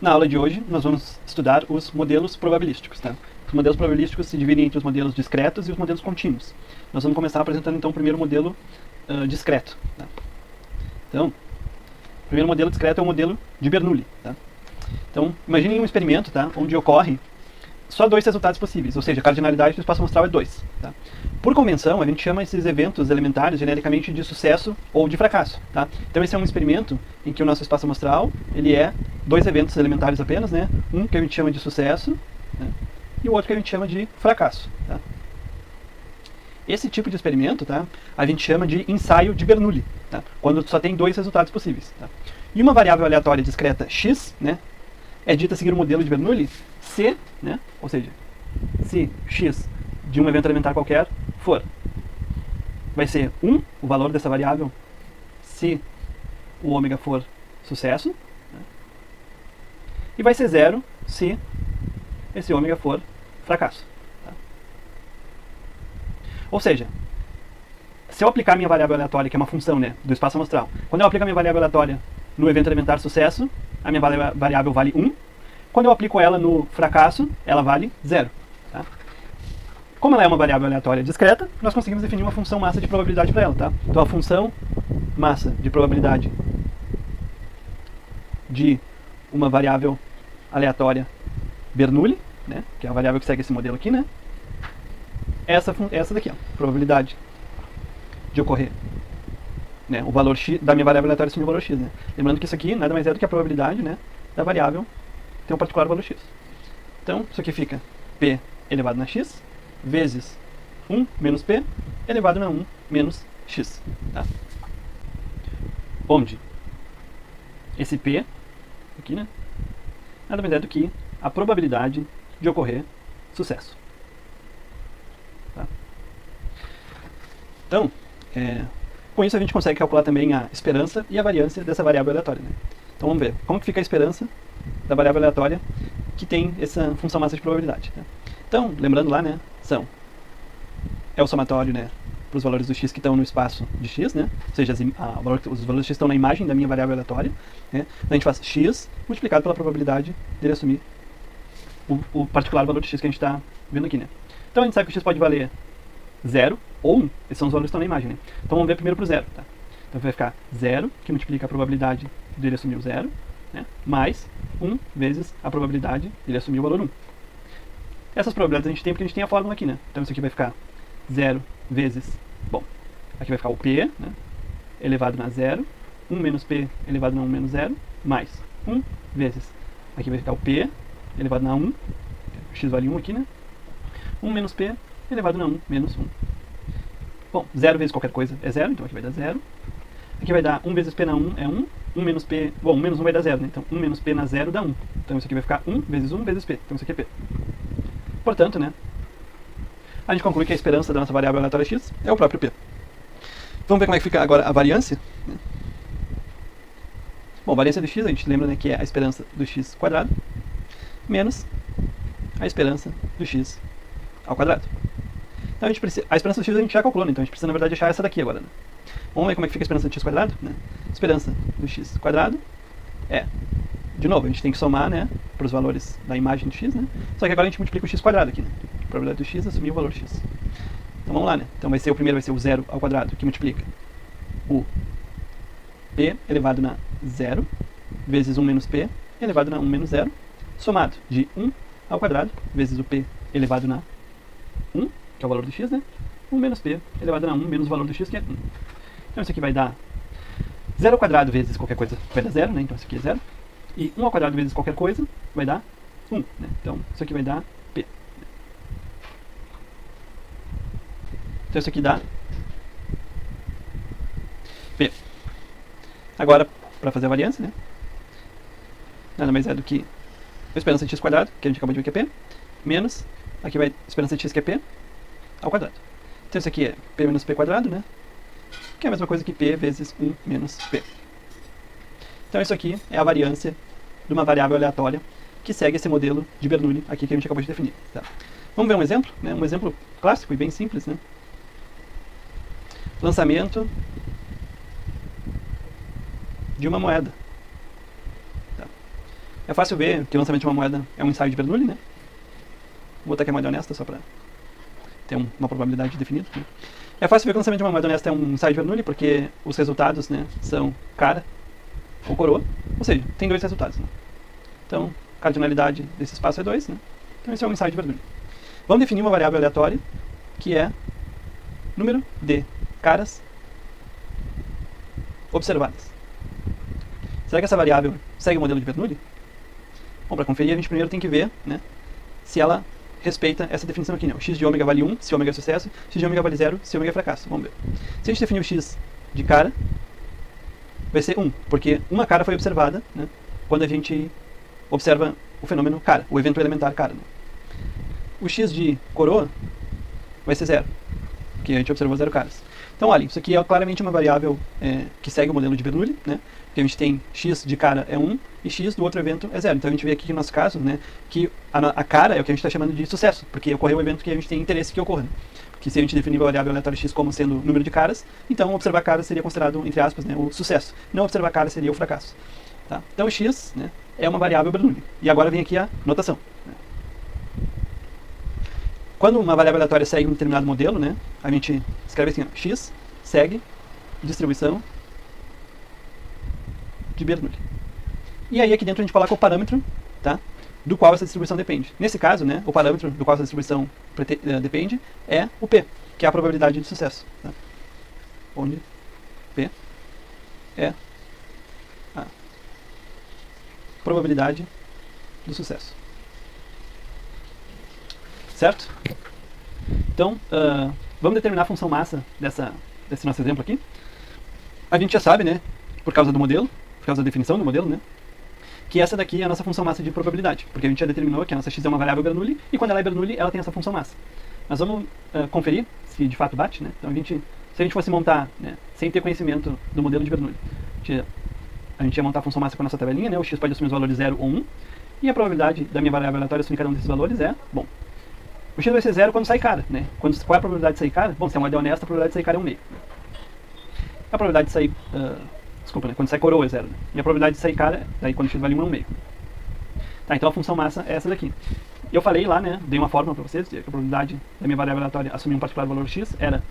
Na aula de hoje, nós vamos estudar os modelos probabilísticos. Tá? Os modelos probabilísticos se dividem entre os modelos discretos e os modelos contínuos. Nós vamos começar apresentando, então, o primeiro modelo discreto. Tá? Então, o primeiro modelo discreto é o modelo de Bernoulli. Tá? Então, imagine um experimento, tá? Onde ocorre só dois resultados possíveis, ou seja, a cardinalidade do espaço amostral é 2. Tá? Por convenção, a gente chama esses eventos elementares genericamente de sucesso ou de fracasso. Tá? Então esse é um experimento em que o nosso espaço amostral ele é dois eventos elementares apenas, né? Um que a gente chama de sucesso, né? E o outro que a gente chama de fracasso. Tá? Esse tipo de experimento, tá? A gente chama de ensaio de Bernoulli, tá? Quando só tem dois resultados possíveis. Tá? E uma variável aleatória discreta x, né? É dita seguir o modelo de Bernoulli se, né? Ou seja, se x de um evento elementar qualquer for, vai ser 1 o valor dessa variável se o ômega for sucesso, né? E vai ser 0 se esse ômega for fracasso. Tá? Ou seja, se eu aplicar minha variável aleatória, que é uma função, né, do espaço amostral, quando eu aplico a minha variável aleatória no evento elementar sucesso, a minha variável vale 1. Quando eu aplico ela no fracasso, ela vale 0. Tá? Como ela é uma variável aleatória discreta, nós conseguimos definir uma função massa de probabilidade para ela. Tá? Então a função massa de probabilidade de uma variável aleatória Bernoulli, né, que é a variável que segue esse modelo aqui, né, essa daqui, ó, probabilidade de ocorrer, né, o valor x da minha variável aleatória assumir o valor x. Né? Lembrando que isso aqui nada mais é do que a probabilidade, né, da variável ter um particular valor x. Então isso aqui fica p elevado na x vezes 1 menos p elevado na 1 menos x. Tá? Onde esse p aqui, né, nada mais é do que a probabilidade de ocorrer sucesso. Tá? Então, com isso a gente consegue calcular também a esperança e a variância dessa variável aleatória. Né? Então vamos ver como que fica a esperança da variável aleatória que tem essa função massa de probabilidade. Tá? Então, lembrando lá, né, é o somatório, né, para os valores do x que estão no espaço de x, né, ou seja, os valores do x estão na imagem da minha variável aleatória. Né, então a gente faz x multiplicado pela probabilidade dele assumir o particular valor de x que a gente está vendo aqui. Né. Então a gente sabe que o x pode valer 0 ou 1, esses são os valores que estão na imagem. Né. Então vamos ver primeiro para o 0. Tá? Então vai ficar 0, que multiplica a probabilidade dele assumir o 0, né, mais 1 vezes a probabilidade dele assumir o valor 1. Essas probabilidades a gente tem porque a gente tem a fórmula aqui, né? Então isso aqui vai ficar 0 vezes, bom, aqui vai ficar o p, né, elevado na 0, 1 menos p elevado na 1 menos 0, mais 1 vezes, aqui vai ficar o p elevado na 1, x vale 1 aqui, né? 1 menos p elevado na 1 menos 1. Bom, 0 vezes qualquer coisa é 0, então aqui vai dar 0. Aqui vai dar 1 vezes p na 1 é 1. 1 menos p, bom, 1 menos 1 vai dar 0, né? Então 1 menos p na 0 dá 1. Então isso aqui vai ficar 1 vezes 1 vezes p. Então isso aqui é p. Portanto, né, a gente conclui que a esperança da nossa variável aleatória x é o próprio p. Vamos ver como é que fica agora a variância. Né? Bom, a variância do x, a gente lembra, né, que é a esperança do x quadrado menos a esperança do x ao quadrado. Então a gente precisa, a esperança do x a gente já calculou, né? Então a gente precisa, na verdade, achar essa daqui agora. Né? Vamos ver como é que fica a esperança do x quadrado. Né? Esperança do x quadrado é, de novo, a gente tem que somar, né, para os valores da imagem do x, né? Só que agora a gente multiplica o x quadrado aqui, né? A probabilidade do x assumir o valor x. Então vamos lá, né? Então o primeiro vai ser o 0 ao quadrado, que multiplica o p elevado na 0 vezes 1 menos p elevado na 1 menos 0, somado de 1 ao quadrado vezes o p elevado na 1, que é o valor do x, né? 1 menos p elevado na 1 menos o valor do x, que é 1. Então isso aqui vai dar 0 ao quadrado vezes qualquer coisa vai dar 0, né? Então isso aqui é 0. E 1 ao quadrado vezes qualquer coisa vai dar 1. Né? Então isso aqui vai dar p. Então isso aqui dá p. Agora, para fazer a variância, né? Nada mais é do que a esperança de x quadrado, que a gente acabou de ver que é p, menos, aqui vai a esperança de x que é p, ao quadrado. Então isso aqui é p menos p quadrado, né? Que é a mesma coisa que p vezes 1 menos p. Então isso aqui é a variância de uma variável aleatória que segue esse modelo de Bernoulli aqui que a gente acabou de definir. Tá? Vamos ver um exemplo? Né? Um exemplo clássico e bem simples. Né? Lançamento de uma moeda. Tá? É fácil ver que o lançamento de uma moeda é um ensaio de Bernoulli, né? Vou botar aqui a moeda honesta só para ter uma probabilidade definida. Né? É fácil ver que o lançamento de uma moeda honesta é um ensaio de Bernoulli, porque os resultados, né, são cara ou coroa, ou seja, tem dois resultados. Né? Então, cardinalidade desse espaço é 2, né? Então esse é um ensaio de Bernoulli. Vamos definir uma variável aleatória, que é número de caras observadas. Será que essa variável segue o modelo de Bernoulli? Bom, para conferir a gente primeiro tem que ver, né, se ela respeita essa definição aqui, né? O x de ômega vale 1 se ômega é sucesso, x de ômega vale 0 se ômega é fracasso. Vamos ver. Se a gente definir o x de cara, vai ser 1, porque uma cara foi observada, né, quando a gente observa o fenômeno cara, o evento elementar cara. Né? O x de coroa vai ser 0, porque a gente observou 0 caras. Então, olha, isso aqui é claramente uma variável que segue o modelo de Bernoulli, né? Porque a gente tem x de cara é 1 e x do outro evento é 0. Então a gente vê aqui no nosso caso, né, que a cara é o que a gente está chamando de sucesso, porque ocorreu o evento que a gente tem interesse que ocorra. Né? Porque se a gente definir a variável aleatória x como sendo número de caras, então observar caras seria considerado, entre aspas, né, o sucesso. Não observar caras seria o fracasso. Tá? Então o x, né, é uma variável Bernoulli. E agora vem aqui a notação. Né? Quando uma variável aleatória segue um determinado modelo, né, a gente escreve assim, ó, x segue distribuição de Bernoulli. E aí aqui dentro a gente coloca o parâmetro, tá, do qual essa distribuição depende. Nesse caso, né, o parâmetro do qual essa distribuição depende é o P, que é a probabilidade de sucesso. Tá? Onde P é a probabilidade do sucesso. Certo? Então, vamos determinar a função massa desse nosso exemplo aqui. A gente já sabe, né, por causa do modelo, por causa da definição do modelo, né, que essa daqui é a nossa função massa de probabilidade, porque a gente já determinou que a nossa x é uma variável Bernoulli, e quando ela é Bernoulli, ela tem essa função massa. Nós vamos conferir se de fato bate, né? Então, se a gente fosse montar, né, sem ter conhecimento do modelo de Bernoulli, a gente ia montar a função massa com a nossa tabelinha, né, o x pode assumir os valores 0 ou 1, e a probabilidade da minha variável aleatória assumir cada um desses valores é, bom, o x vai ser 0 quando sai cara, né? Qual é a probabilidade de sair cara? Bom, se é uma moeda honesta, a probabilidade de sair cara é 1,5. A probabilidade de sair... desculpa, né? Quando sai coroa é 0. Né? E a probabilidade de sair cara, daí quando x vale 1 é 1,5. Tá, então a função massa é essa daqui. Eu falei lá, né? Dei uma fórmula para vocês, que a probabilidade da minha variável aleatória assumir um particular valor x era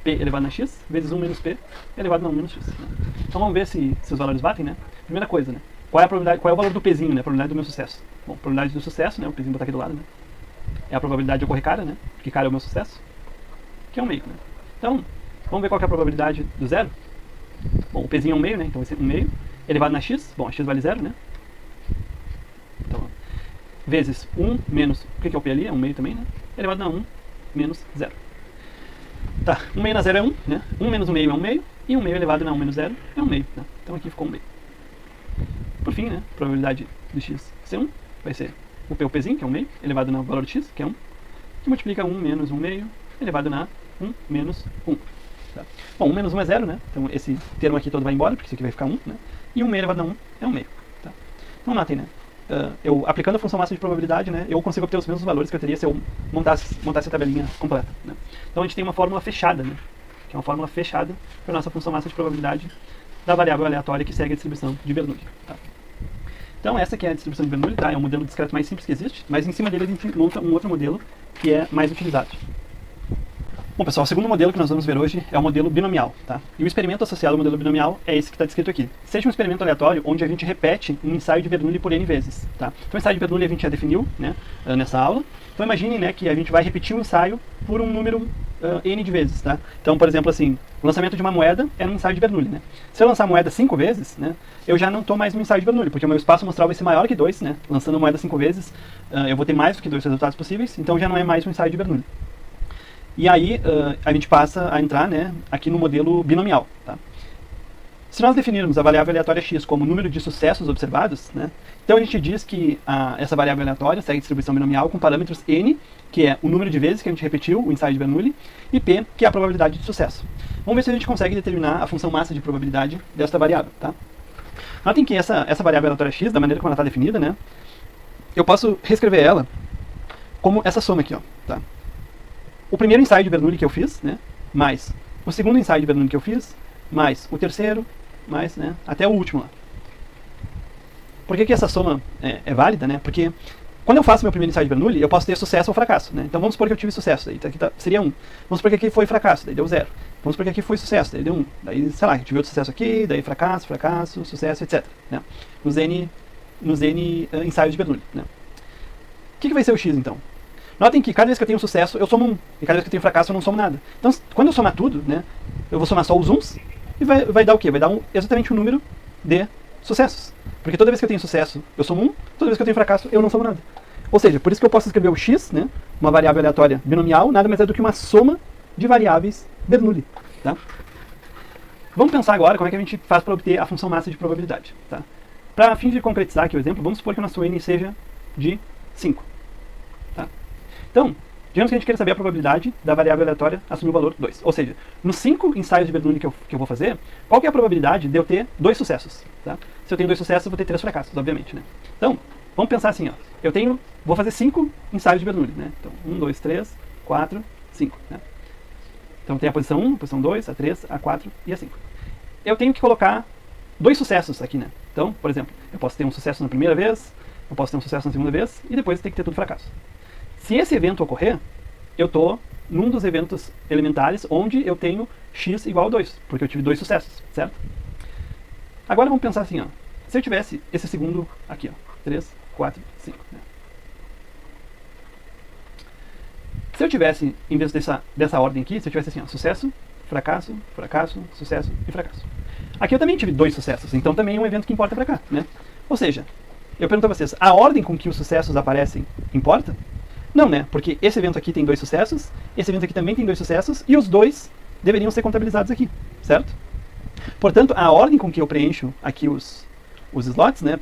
p elevado na x, vezes 1 menos p elevado na 1 menos x. Né? Então vamos ver se os valores batem, né? Primeira coisa, né? Qual é a probabilidade, qual é o valor do pzinho, né? A probabilidade do meu sucesso. Bom, probabilidade do sucesso, né? O pzinho botar aqui do lado, né? É a probabilidade de ocorrer cara, né? Porque cara é o meu sucesso, que é 1,5, né? Então, vamos ver qual que é a probabilidade do 0. Bom, o pzinho é 1,5, né? Então vai ser 1,5 elevado na x. Bom, a x vale 0, né? Então, vezes 1 menos... O que é o p ali? É 1,5 também, né? Elevado a 1 menos 0. Tá, 1,5 na 0 é 1, né? 1 menos 1,5 é 1,5. E 1,5 elevado na 1 menos 0 é 1,5. Né? Então aqui ficou 1,5. Por fim, né? A probabilidade de x ser 1 vai ser o pzinho, que é 1,5, elevado no valor de x, que é 1, que multiplica 1 menos 1,5, elevado na 1 menos 1. Tá? Bom, 1 menos 1 é 0, né? Então esse termo aqui todo vai embora, porque isso aqui vai ficar 1, né? E 1,5 elevado na 1 é 1,5. Tá? Então notem, né? Eu aplicando a função massa de probabilidade, né, eu consigo obter os mesmos valores que eu teria se eu montasse a tabelinha completa. Né? Então a gente tem uma fórmula fechada, né? Que é uma fórmula fechada para a nossa função massa de probabilidade da variável aleatória que segue a distribuição de Bernoulli. Tá? Então essa que é a distribuição de Bernoulli, tá? É o modelo discreto mais simples que existe, mas em cima dele a gente monta um outro modelo que é mais utilizado. Bom pessoal, o segundo modelo que nós vamos ver hoje é o modelo binomial, tá? E o experimento associado ao modelo binomial é esse que está descrito aqui. Seja um experimento aleatório onde a gente repete um ensaio de Bernoulli por n vezes, tá? Então o ensaio de Bernoulli a gente já definiu, né, nessa aula. Então imagine, né, que a gente vai repetir um ensaio por um número n de vezes, tá? Então, por exemplo, assim, o lançamento de uma moeda é um ensaio de Bernoulli, né? Se eu lançar a moeda 5 vezes, né, eu já não estou mais no ensaio de Bernoulli, porque o meu espaço amostral vai ser maior que 2, né? Lançando a moeda 5 vezes, eu vou ter mais do que 2 resultados possíveis, então já não é mais um ensaio de Bernoulli. E aí a gente passa a entrar, né, aqui no modelo binomial. Tá? Se nós definirmos a variável aleatória x como número de sucessos observados, né, então a gente diz que essa variável aleatória segue a distribuição binomial com parâmetros n, que é o número de vezes que a gente repetiu o ensaio de Bernoulli, e p, que é a probabilidade de sucesso. Vamos ver se a gente consegue determinar a função massa de probabilidade desta variável. Tá? Notem que essa variável aleatória x, da maneira como ela está definida, né, eu posso reescrever ela como essa soma aqui. Ó, tá? O primeiro ensaio de Bernoulli que eu fiz, né, mais o segundo ensaio de Bernoulli que eu fiz, mais o terceiro, mais, né, até o último lá. por que essa soma é válida, né? Porque quando eu faço meu primeiro ensaio de Bernoulli, eu posso ter sucesso ou fracasso, né? Então vamos supor que eu tive sucesso, daí aqui seria 1. Vamos supor que aqui foi fracasso, daí deu 0. Vamos supor que aqui foi sucesso, daí deu 1. Daí, sei lá, eu tive outro sucesso aqui, daí fracasso, fracasso, sucesso, etc. Né? Nos N ensaios de Bernoulli. Né? O que vai ser o X, então? Notem que cada vez que eu tenho sucesso, eu somo 1. E cada vez que eu tenho fracasso, eu não somo nada. Então, quando eu somar tudo, né, eu vou somar só os 1s, e vai dar o quê? Vai dar exatamente o número de sucessos. Porque toda vez que eu tenho sucesso, eu somo 1. Toda vez que eu tenho fracasso, eu não somo nada. Ou seja, por isso que eu posso escrever o x, né, uma variável aleatória binomial, nada mais é do que uma soma de variáveis Bernoulli. Tá? Vamos pensar agora como é que a gente faz para obter a função massa de probabilidade. Tá? Para fim de concretizar aqui o exemplo, vamos supor que o nosso n seja de 5. Tá? Então, digamos que a gente queira saber a probabilidade da variável aleatória assumir o valor 2. Ou seja, nos 5 ensaios de Bernoulli que eu vou fazer, qual que é a probabilidade de eu ter 2 sucessos? Tá? Se eu tenho 2 sucessos, eu vou ter 3 fracassos, obviamente. Né? Então, vamos pensar assim, ó. Vou fazer 5 ensaios de Bernoulli. Né? Então, 1, 2, 3, 4, 5. Né? Então tem a posição 1, a posição 2, a 3, a 4 e a 5. Eu tenho que colocar 2 sucessos aqui, né? Então, por exemplo, eu posso ter um sucesso na primeira vez, eu posso ter um sucesso na segunda vez, e depois tem que ter tudo fracasso. Se esse evento ocorrer, eu estou num dos eventos elementares onde eu tenho x igual a 2, porque eu tive 2 sucessos, certo? Agora vamos pensar assim, ó. Se eu tivesse esse segundo aqui, ó, 3, 4, 5. Né? Se eu tivesse, em vez dessa ordem aqui, se eu tivesse assim, ó, sucesso, fracasso, fracasso, sucesso e fracasso. Aqui eu também tive 2 sucessos, então também é um evento que importa para cá, né? Ou seja, eu pergunto a vocês, a ordem com que os sucessos aparecem importa? Não, né? Porque esse evento aqui tem 2 sucessos, esse evento aqui também tem 2 sucessos, e os 2 deveriam ser contabilizados aqui, certo? Portanto, a ordem com que eu preencho aqui os slots, né,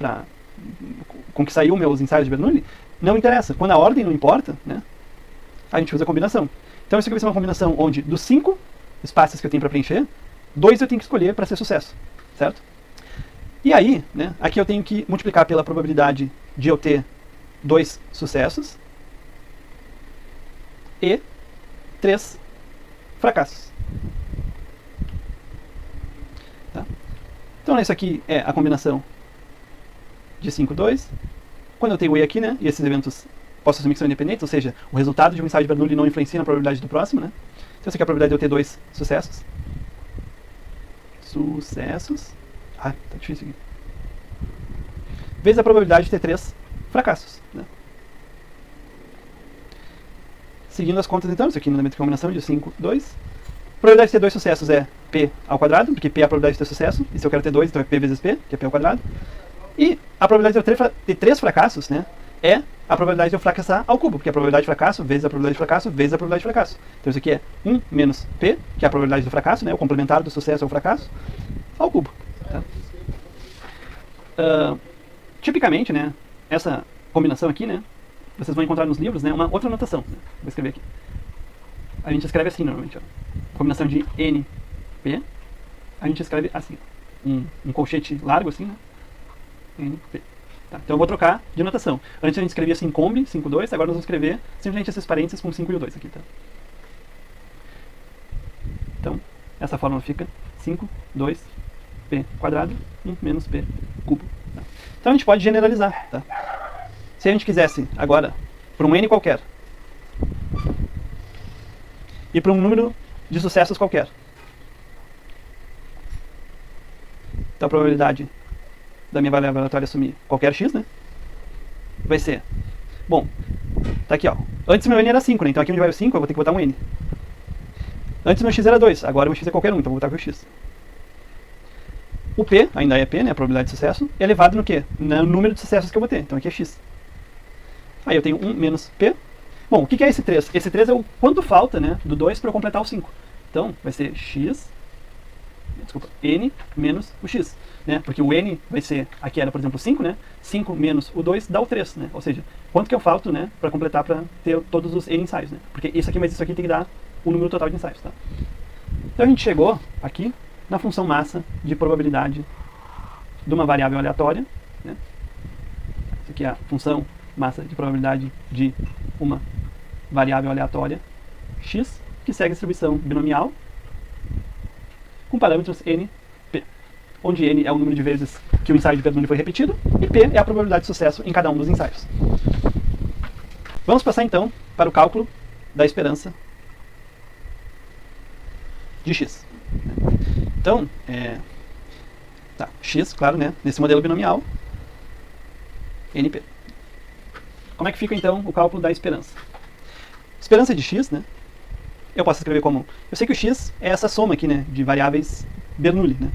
com que saiu meus ensaios de Bernoulli, não interessa. Quando a ordem não importa, né, a gente usa a combinação. Então isso aqui vai ser uma combinação onde, dos 5 espaços que eu tenho para preencher, 2 eu tenho que escolher para ser sucesso, certo? E aí, né, aqui eu tenho que multiplicar pela probabilidade de eu ter 2 sucessos e 3 fracassos. Tá? Então isso aqui é a combinação de 5, 2. Quando eu tenho o e aqui, né, e esses eventos posso assumir que são independentes, ou seja, o resultado de um ensaio de Bernoulli não influencia na probabilidade do próximo, né? Então essa aqui é a probabilidade de eu ter 2 sucessos. Sucessos. Ah, tá difícil aqui. Vezes a probabilidade de ter 3 fracassos. Né? Seguindo as contas, então, isso aqui no elemento de combinação de 5, 2. A probabilidade de ter 2 sucessos é P ao quadrado, porque P é a probabilidade de ter sucesso. E se eu quero ter 2, então é P vezes P, que é P ao quadrado. E a probabilidade de eu ter 3 fracassos, né, é a probabilidade de eu fracassar ao cubo, porque é a probabilidade de fracasso vezes a probabilidade de fracasso vezes a probabilidade de fracasso. Então isso aqui é 1 menos P, que é a probabilidade do fracasso, né, o complementar do sucesso ao fracasso, ao cubo. Tá? Tipicamente, né, essa combinação aqui, né, vocês vão encontrar nos livros, né, uma outra notação. Né, vou escrever aqui. A gente escreve assim normalmente, ó. Combinação de N, P, a gente escreve assim, um colchete largo assim, né, N, P. Tá, então eu vou trocar de notação. Antes a gente escrevia assim, combi, 5, 2, agora nós vamos escrever simplesmente esses parênteses com 5 e o 2 aqui, tá? Então, essa fórmula fica 5, 2, P quadrado, 1 menos P cubo. Tá? Então a gente pode generalizar, tá? Se a gente quisesse agora, para um N qualquer, e para um número de sucessos qualquer. Então a probabilidade da minha variável aleatória assumir qualquer x, né? Vai ser, bom, tá aqui, ó. Antes meu n era 5, né? Então aqui onde vai o 5 eu vou ter que botar um n. Antes meu x era 2, agora meu x é qualquer um, então vou botar aqui o x. O p, ainda é p, né? A probabilidade de sucesso, é elevado no quê? No número de sucessos que eu vou ter. Então aqui é x. Aí eu tenho 1 menos p. Bom, o que é esse 3? Esse 3 é o quanto falta, né, do 2 para eu completar o 5. Então vai ser x, desculpa, n menos o x. Né? Porque o n vai ser, aqui era, por exemplo, 5, né? 5 menos o 2 dá o 3, né? Ou seja, quanto que eu falto, né, para completar para ter todos os n ensaios, né? Porque isso aqui mais isso aqui tem que dar o número total de ensaios, tá? Então a gente chegou aqui na função massa de probabilidade de uma variável aleatória, né? Isso aqui é a função massa de probabilidade de uma variável aleatória x, que segue a distribuição binomial com parâmetros n, p. onde N é o número de vezes que o ensaio de Bernoulli foi repetido, e P é a probabilidade de sucesso em cada um dos ensaios. Vamos passar então para o cálculo da esperança de X. Então, X, claro, né, nesse modelo binomial, NP. Como é que fica então o cálculo da esperança? Esperança de X, né, eu posso escrever como... Eu sei que o X é essa soma aqui, né, de variáveis Bernoulli, né.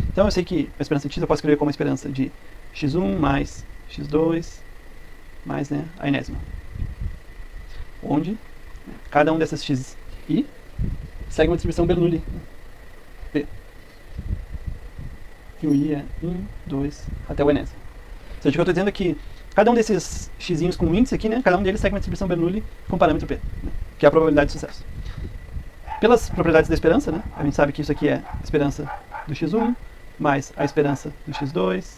Então eu sei que a esperança de X eu posso escrever como a esperança de X1 mais X2 mais, né, a enésima. Onde cada um dessas xi segue uma distribuição Bernoulli. P. E o i é 1, 2, até o enésimo. Ou seja, o que eu estou dizendo é que cada um desses x'inhos com índice aqui, né, cada um deles segue uma distribuição Bernoulli com parâmetro P, né, que é a probabilidade de sucesso. Pelas propriedades da esperança, né, a gente sabe que isso aqui é a esperança do x1 mais a esperança do x2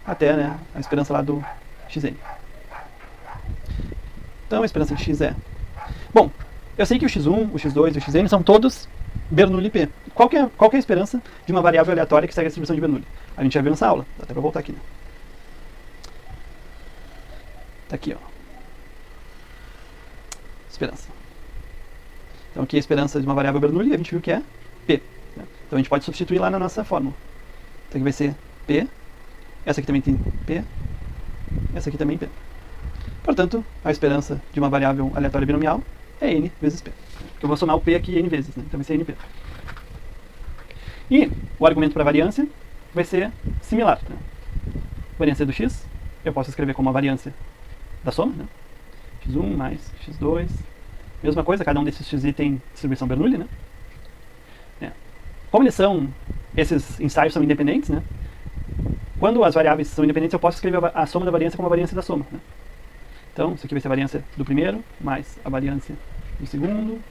até, né, a esperança lá do xn. Então a esperança de x é... Bom, eu sei que o x1, o x2 e o xn são todos Bernoulli P. Qual que é a esperança de uma variável aleatória que segue a distribuição de Bernoulli? A gente já viu nessa aula, dá até para voltar aqui, né? Tá aqui, ó. Esperança. Então aqui a esperança de uma variável Bernoulli, a gente viu que é P, né? Então a gente pode substituir lá na nossa fórmula. Então aqui vai ser P, essa aqui também tem P, essa aqui também P. Portanto, a esperança de uma variável aleatória binomial é N vezes P. Porque eu vou somar o P aqui N vezes, né? Então vai ser NP. E o argumento para a variância vai ser similar, né? Variância do x, eu posso escrever como a variância da soma, né? x1 mais x2. Mesma coisa, cada um desses xi tem distribuição Bernoulli, né? Como esses ensaios são independentes, né? Quando as variáveis são independentes, eu posso escrever a soma da variância como a variância da soma, né? Então, isso aqui vai ser a variância do primeiro, mais a variância do segundo,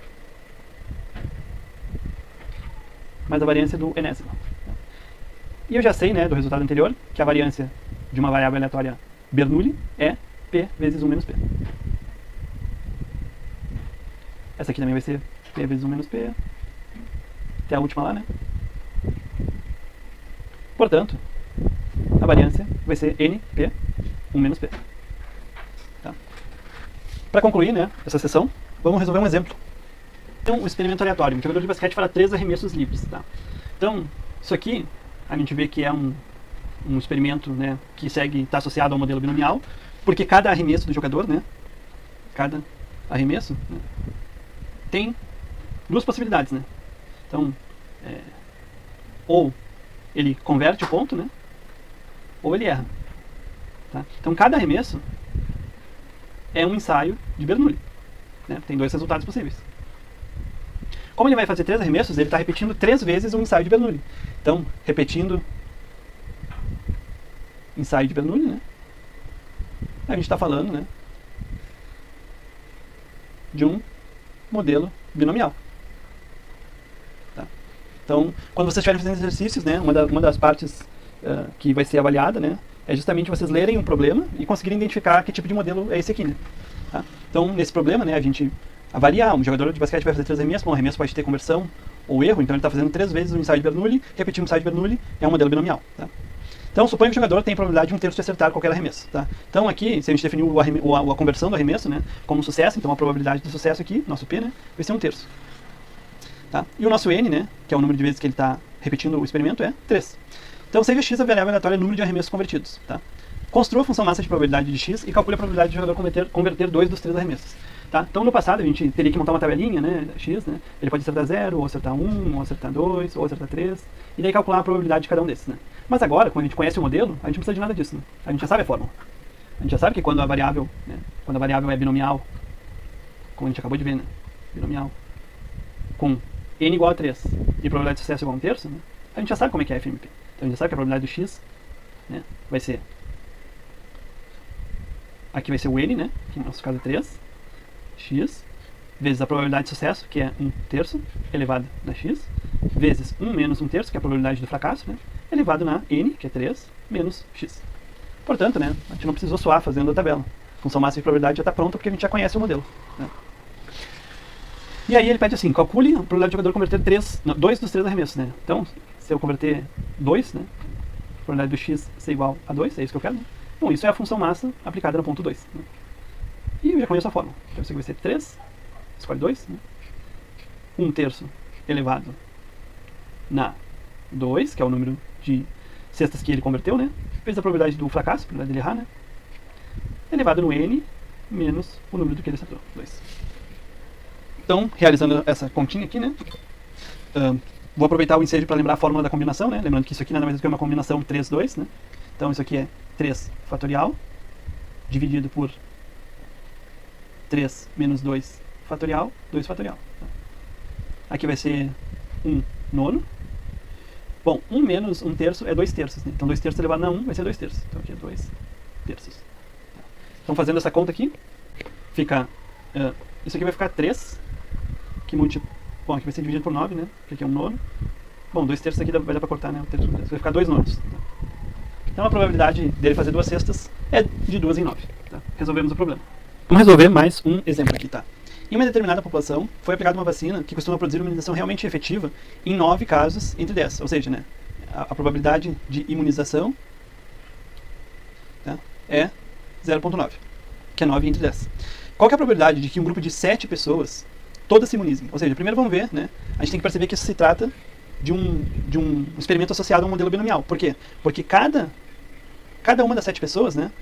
mais a variância do enésimo. E eu já sei, né, do resultado anterior, que a variância de uma variável aleatória Bernoulli é P vezes 1 menos P. Essa aqui também vai ser P vezes 1 menos P, até a última lá, né? Portanto, a variância vai ser NP 1 menos P. Para concluir, né, essa sessão, vamos resolver um exemplo. Então, um experimento aleatório. Um jogador de basquete fará 3 arremessos livres. Tá? Então, isso aqui, a gente vê que é um experimento, né, que está associado ao modelo binomial, porque cada arremesso do jogador, né, cada arremesso, né, tem duas possibilidades. Né? Então, ou ele converte o ponto, né, ou ele erra. Tá? Então, cada arremesso é um ensaio de Bernoulli, né? Tem 2 resultados possíveis. Como ele vai fazer 3 arremessos, ele está repetindo 3 vezes um ensaio de Bernoulli. Então, repetindo ensaio de Bernoulli, né? A gente está falando, né, de um modelo binomial. Tá? Então, quando vocês estiverem fazendo exercícios, né, uma das partes que vai ser avaliada, né, é justamente vocês lerem um problema e conseguirem identificar que tipo de modelo é esse aqui, né? Tá? Então, nesse problema, né, a gente avalia, um jogador de basquete vai fazer 3 arremessos, bom, o arremesso pode ter conversão ou erro, então ele está fazendo 3 vezes o ensaio de Bernoulli, repetir um ensaio de Bernoulli é um modelo binomial. Tá? Então, suponha que o jogador tem a probabilidade de 1/3 de acertar qualquer arremesso. Tá? Então, aqui, se a gente definiu a conversão do arremesso, né, como sucesso, então a probabilidade de sucesso aqui, nosso P, né, vai ser 1/3. Tá? E o nosso N, né, que é o número de vezes que ele está repetindo o experimento, é 3. Então, seja x a variável aleatória é o número de arremessos convertidos. Tá? Construa a função massa de probabilidade de x e calcule a probabilidade de o jogador converter 2 dos 3 arremessos. Tá? Então, no passado, a gente teria que montar uma tabelinha, né, x, né? Ele pode acertar 0, ou acertar 1, ou acertar 2, ou acertar 3, e daí calcular a probabilidade de cada um desses. Né? Mas agora, quando a gente conhece o modelo, a gente não precisa de nada disso. Né? A gente já sabe a fórmula. A gente já sabe que quando a variável é binomial, como a gente acabou de ver, né? Binomial, com n igual a 3 e probabilidade de sucesso igual a 1/3, né? A gente já sabe como é que é a FMP. Então, a gente já sabe que a probabilidade do x, né, vai ser... Aqui vai ser o n, né? Que no nosso caso é 3. X vezes a probabilidade de sucesso, que é 1/3, elevado na x, vezes 1 menos 1/3, que é a probabilidade do fracasso, né, elevado na n, que é 3, menos x. Portanto, né, a gente não precisou suar fazendo a tabela. A função máxima de probabilidade já está pronta porque a gente já conhece o modelo. Né. E aí ele pede assim, calcule a probabilidade do jogador converter 2 dos 3 arremessos. Né. Então, se eu converter 2, né, probabilidade do x ser igual a 2, é isso que eu quero, né? Bom, isso é a função massa aplicada no ponto 2. Né? E eu já conheço a fórmula. Então isso aqui vai ser 3, escolhe 2, né? 1/3 elevado na 2, que é o número de cestas que ele converteu, né? Vezes a probabilidade do fracasso, a probabilidade dele errar, né? Elevado no n menos o número do que ele acertou, 2. Então, realizando essa continha aqui, né? Vou aproveitar o ensejo para lembrar a fórmula da combinação, né? Lembrando que isso aqui nada mais do que uma combinação 3, 2, né? Então isso aqui é 3 fatorial dividido por 3 menos 2 fatorial, 2 fatorial. Aqui vai ser 1 nono. Bom, 1 menos 1/3 é 2/3, né? Então 2/3 elevado na 1 vai ser 2/3. Então aqui é 2/3. Então fazendo essa conta aqui, fica... isso aqui vai ficar 3, que bom, aqui vai ser dividido por 9, né? Porque aqui é 1 nono. Bom, 2/3 aqui vai dar para cortar, né? Vai ficar 2 nonos. Então a probabilidade dele fazer 2 cestas é de 2 em 9. Tá? Resolvemos o problema. Vamos resolver mais um exemplo aqui, tá? Em uma determinada população, foi aplicada uma vacina que costuma produzir uma imunização realmente efetiva em 9 casos entre 10. Ou seja, né, a probabilidade de imunização, tá, é 0,9, que é 9 entre 10. Qual que é a probabilidade de que um grupo de 7 pessoas todas se imunizem? Ou seja, primeiro vamos ver, né, a gente tem que perceber que isso se trata de um experimento associado a um modelo binomial. Por quê? Porque cada uma das 7 pessoas, né,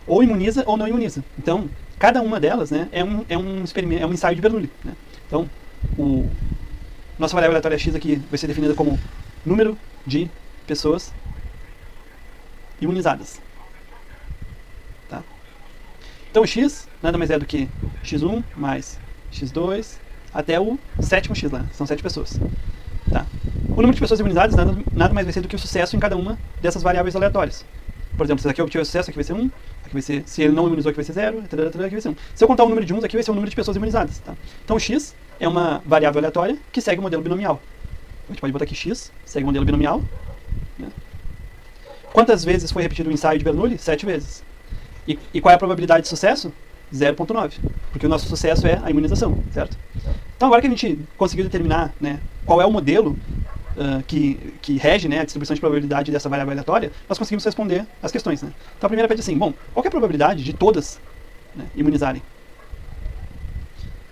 ou imuniza ou não imuniza. Então, cada uma delas, né, é um experimento, é um ensaio de Bernoulli. Né? Então, nossa variável aleatória x aqui vai ser definida como número de pessoas imunizadas. Tá? Então, o x nada mais é do que x1 mais x2 até o 7º x lá. São 7 pessoas. Tá? O número de pessoas imunizadas nada mais vai ser do que o sucesso em cada uma dessas variáveis aleatórias. Por exemplo, se aqui eu obtiver sucesso, aqui vai ser 1, aqui vai ser, se ele não imunizou, aqui vai ser 0, aqui vai ser 1. Se eu contar o número de 1, aqui vai ser o número de pessoas imunizadas. Tá? Então o x é uma variável aleatória que segue o modelo binomial. A gente pode botar aqui x, segue o modelo binomial. Né? Quantas vezes foi repetido o ensaio de Bernoulli? 7 vezes. E qual é a probabilidade de sucesso? 0,9. Porque o nosso sucesso é a imunização, certo? Então agora que a gente conseguiu determinar, né, qual é o modelo que rege, né, a distribuição de probabilidade dessa variável aleatória, nós conseguimos responder as questões. Né? Então a primeira pede assim, bom, qual que é a probabilidade de todas, né, imunizarem?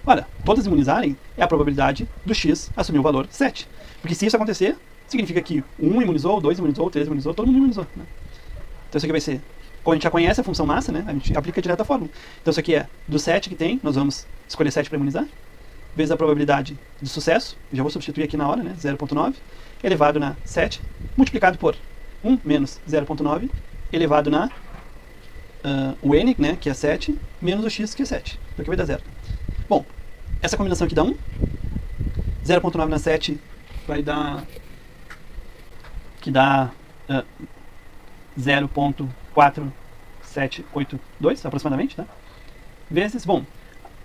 Ora, todas imunizarem é a probabilidade do x assumir o valor 7. Porque se isso acontecer, significa que 1 imunizou, 2 imunizou, 3 imunizou, todo mundo imunizou. Né? Então isso aqui vai ser, como a gente já conhece a função massa, né, a gente aplica direto a fórmula. Então isso aqui é do 7 que tem, nós vamos escolher 7 para imunizar, vezes a probabilidade de sucesso, já vou substituir aqui na hora, né, 0,9, elevado na 7, multiplicado por 1 menos 0,9, elevado na o n, né, que é 7, menos o x, que é 7. Então aqui vai dar 0. Bom, essa combinação aqui dá 1. 0,9 na 7 vai dar... que dá 0,4782 aproximadamente, tá? Vezes, bom,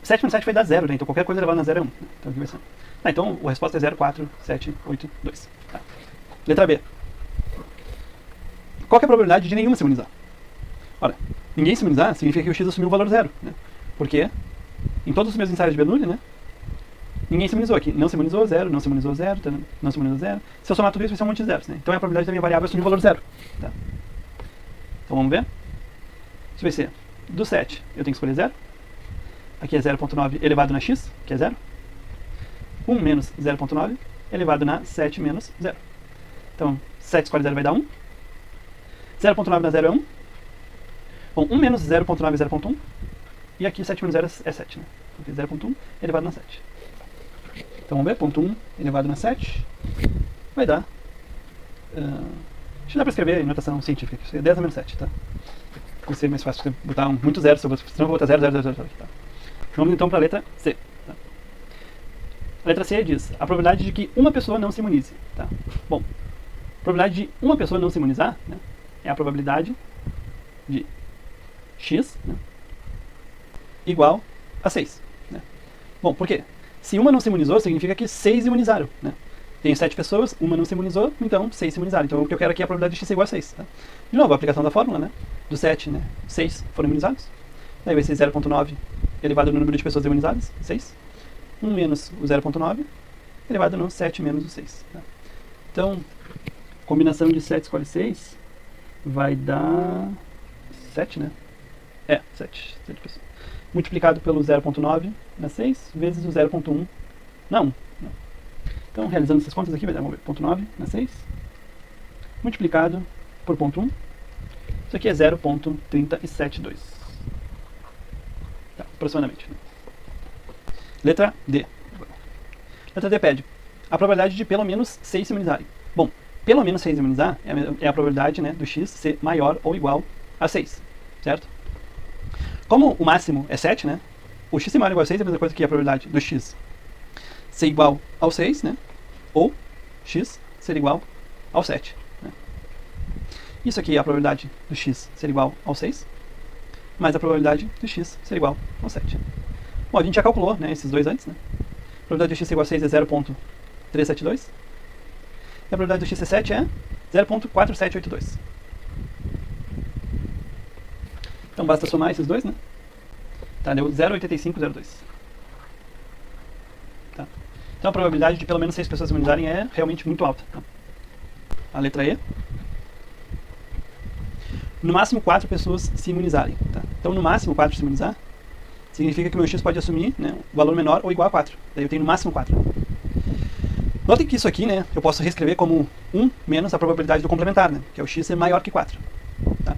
7 menos 7 vai dar 0, né? Então qualquer coisa elevada na 0 é 1. Né? Então aqui vai ser. Então a resposta é 0,4782. Tá. Letra B. Qual que é a probabilidade de nenhuma se imunizar? Ora, ninguém se imunizar significa que o x assumiu o valor 0. Né? Porque em todos os meus ensaios de Bernoulli, né, ninguém se imunizou aqui. Não se imunizou, 0, não se imunizou, 0, não se imunizou, 0. Se eu somar tudo isso, vai ser um monte de zeros. Né? Então é a probabilidade da minha variável assumir o valor 0. Tá? Então vamos ver. Isso vai ser do 7, eu tenho que escolher 0. Aqui é 0,9 elevado na x, que é 0. 1 menos 0,9 elevado na 7 menos 0. Então, 7 escolhe 0 vai dar 1. 0,9 na 0 é 1. Bom, 1 menos 0,9 é 0,1. E aqui 7 menos 0 é 7. Né? Então, 0,1 elevado na 7. Então, vamos ver. 0,1 elevado na 7 vai dar... deixa eu dar para escrever em notação científica. Aqui. Isso é 10 a menos 7. Tá? Vai ser mais fácil botar muito zero. Senão eu vou botar 0, 0, 0, 0. Tá? Vamos então para a letra C. Tá? A letra C diz a probabilidade de que uma pessoa não se imunize. Tá? Bom, a probabilidade de uma pessoa não se imunizar, né, é a probabilidade de x, né, igual a 6. Né? Bom, por quê? Se uma não se imunizou, significa que 6 imunizaram. Né? Tem 7 pessoas, uma não se imunizou, então 6 se imunizaram. Então o que eu quero aqui é a probabilidade de x igual a 6. Tá? De novo, a aplicação da fórmula, né? Do 7, né, 6 foram imunizados. Daí vai ser 0,9 elevado no número de pessoas imunizadas, 6. 1 menos o 0,9 elevado no 7 menos o 6. Tá? Então, combinação de 7 escolhe 6 vai dar 7, né? 7 pessoas. Multiplicado pelo 0.9 na 6, vezes o 0.1 na 1. Então, realizando essas contas aqui, vai dar, vamos ver, 0.9 na 6, multiplicado por 0.1. Isso aqui é 0.372. Tá, aproximadamente. Letra D. Letra D pede a probabilidade de pelo menos 6 se imunizarem. Bom, pelo menos 6 imunizar é a probabilidade, né, do x ser maior ou igual a 6, certo? Como o máximo é 7, né, o x ser maior ou igual a 6 é a mesma coisa que a probabilidade do x ser igual ao 6, né, ou x ser igual ao 7. Né? Isso aqui é a probabilidade do x ser igual ao 6, mais a probabilidade do x ser igual ao 7. Bom, a gente já calculou, né, esses dois antes, né? A probabilidade do x ser igual a 6 é 0.372. E a probabilidade do x ser 7 é 0.4782. Então basta somar esses dois, né? Tá, deu 0.8502. Tá. Então a probabilidade de pelo menos 6 pessoas se imunizarem é realmente muito alta. Tá? A letra E. No máximo 4 pessoas se imunizarem. Tá? Então no máximo 4 se imunizar significa que o meu x pode assumir, né, um valor menor ou igual a 4. Daí eu tenho no máximo 4. Notem que isso aqui, né, eu posso reescrever como 1 menos a probabilidade do complementar, né, que é o x ser maior que 4. Tá?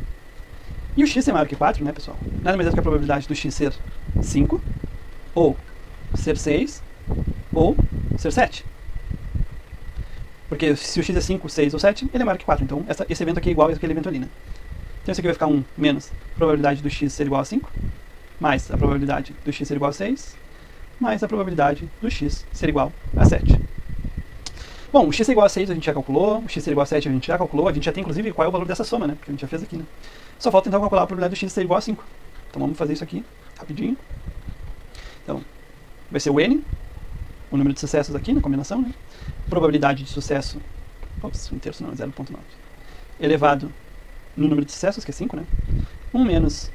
E o x ser maior que 4, né, pessoal, nada mais é do que a probabilidade do x ser 5, ou ser 6, ou ser 7. Porque se o x é 5, 6 ou 7, ele é maior que 4. Então esse evento aqui é igual a aquele evento ali, né? Então isso aqui vai ficar 1 menos a probabilidade do x ser igual a 5, mais a probabilidade do x ser igual a 6, mais a probabilidade do x ser igual a 7. Bom, o x é igual a 6 a gente já calculou, o x ser igual a 7 a gente já calculou, a gente já tem inclusive qual é o valor dessa soma, né? Porque a gente já fez aqui, né? Só falta então calcular a probabilidade do x ser igual a 5. Então vamos fazer isso aqui rapidinho. Então, vai ser o n, o número de sucessos aqui na combinação, né? Probabilidade de sucesso, ops, 1/3 não, é 0.9, elevado no número de sucessos, que é 5, né? 1 menos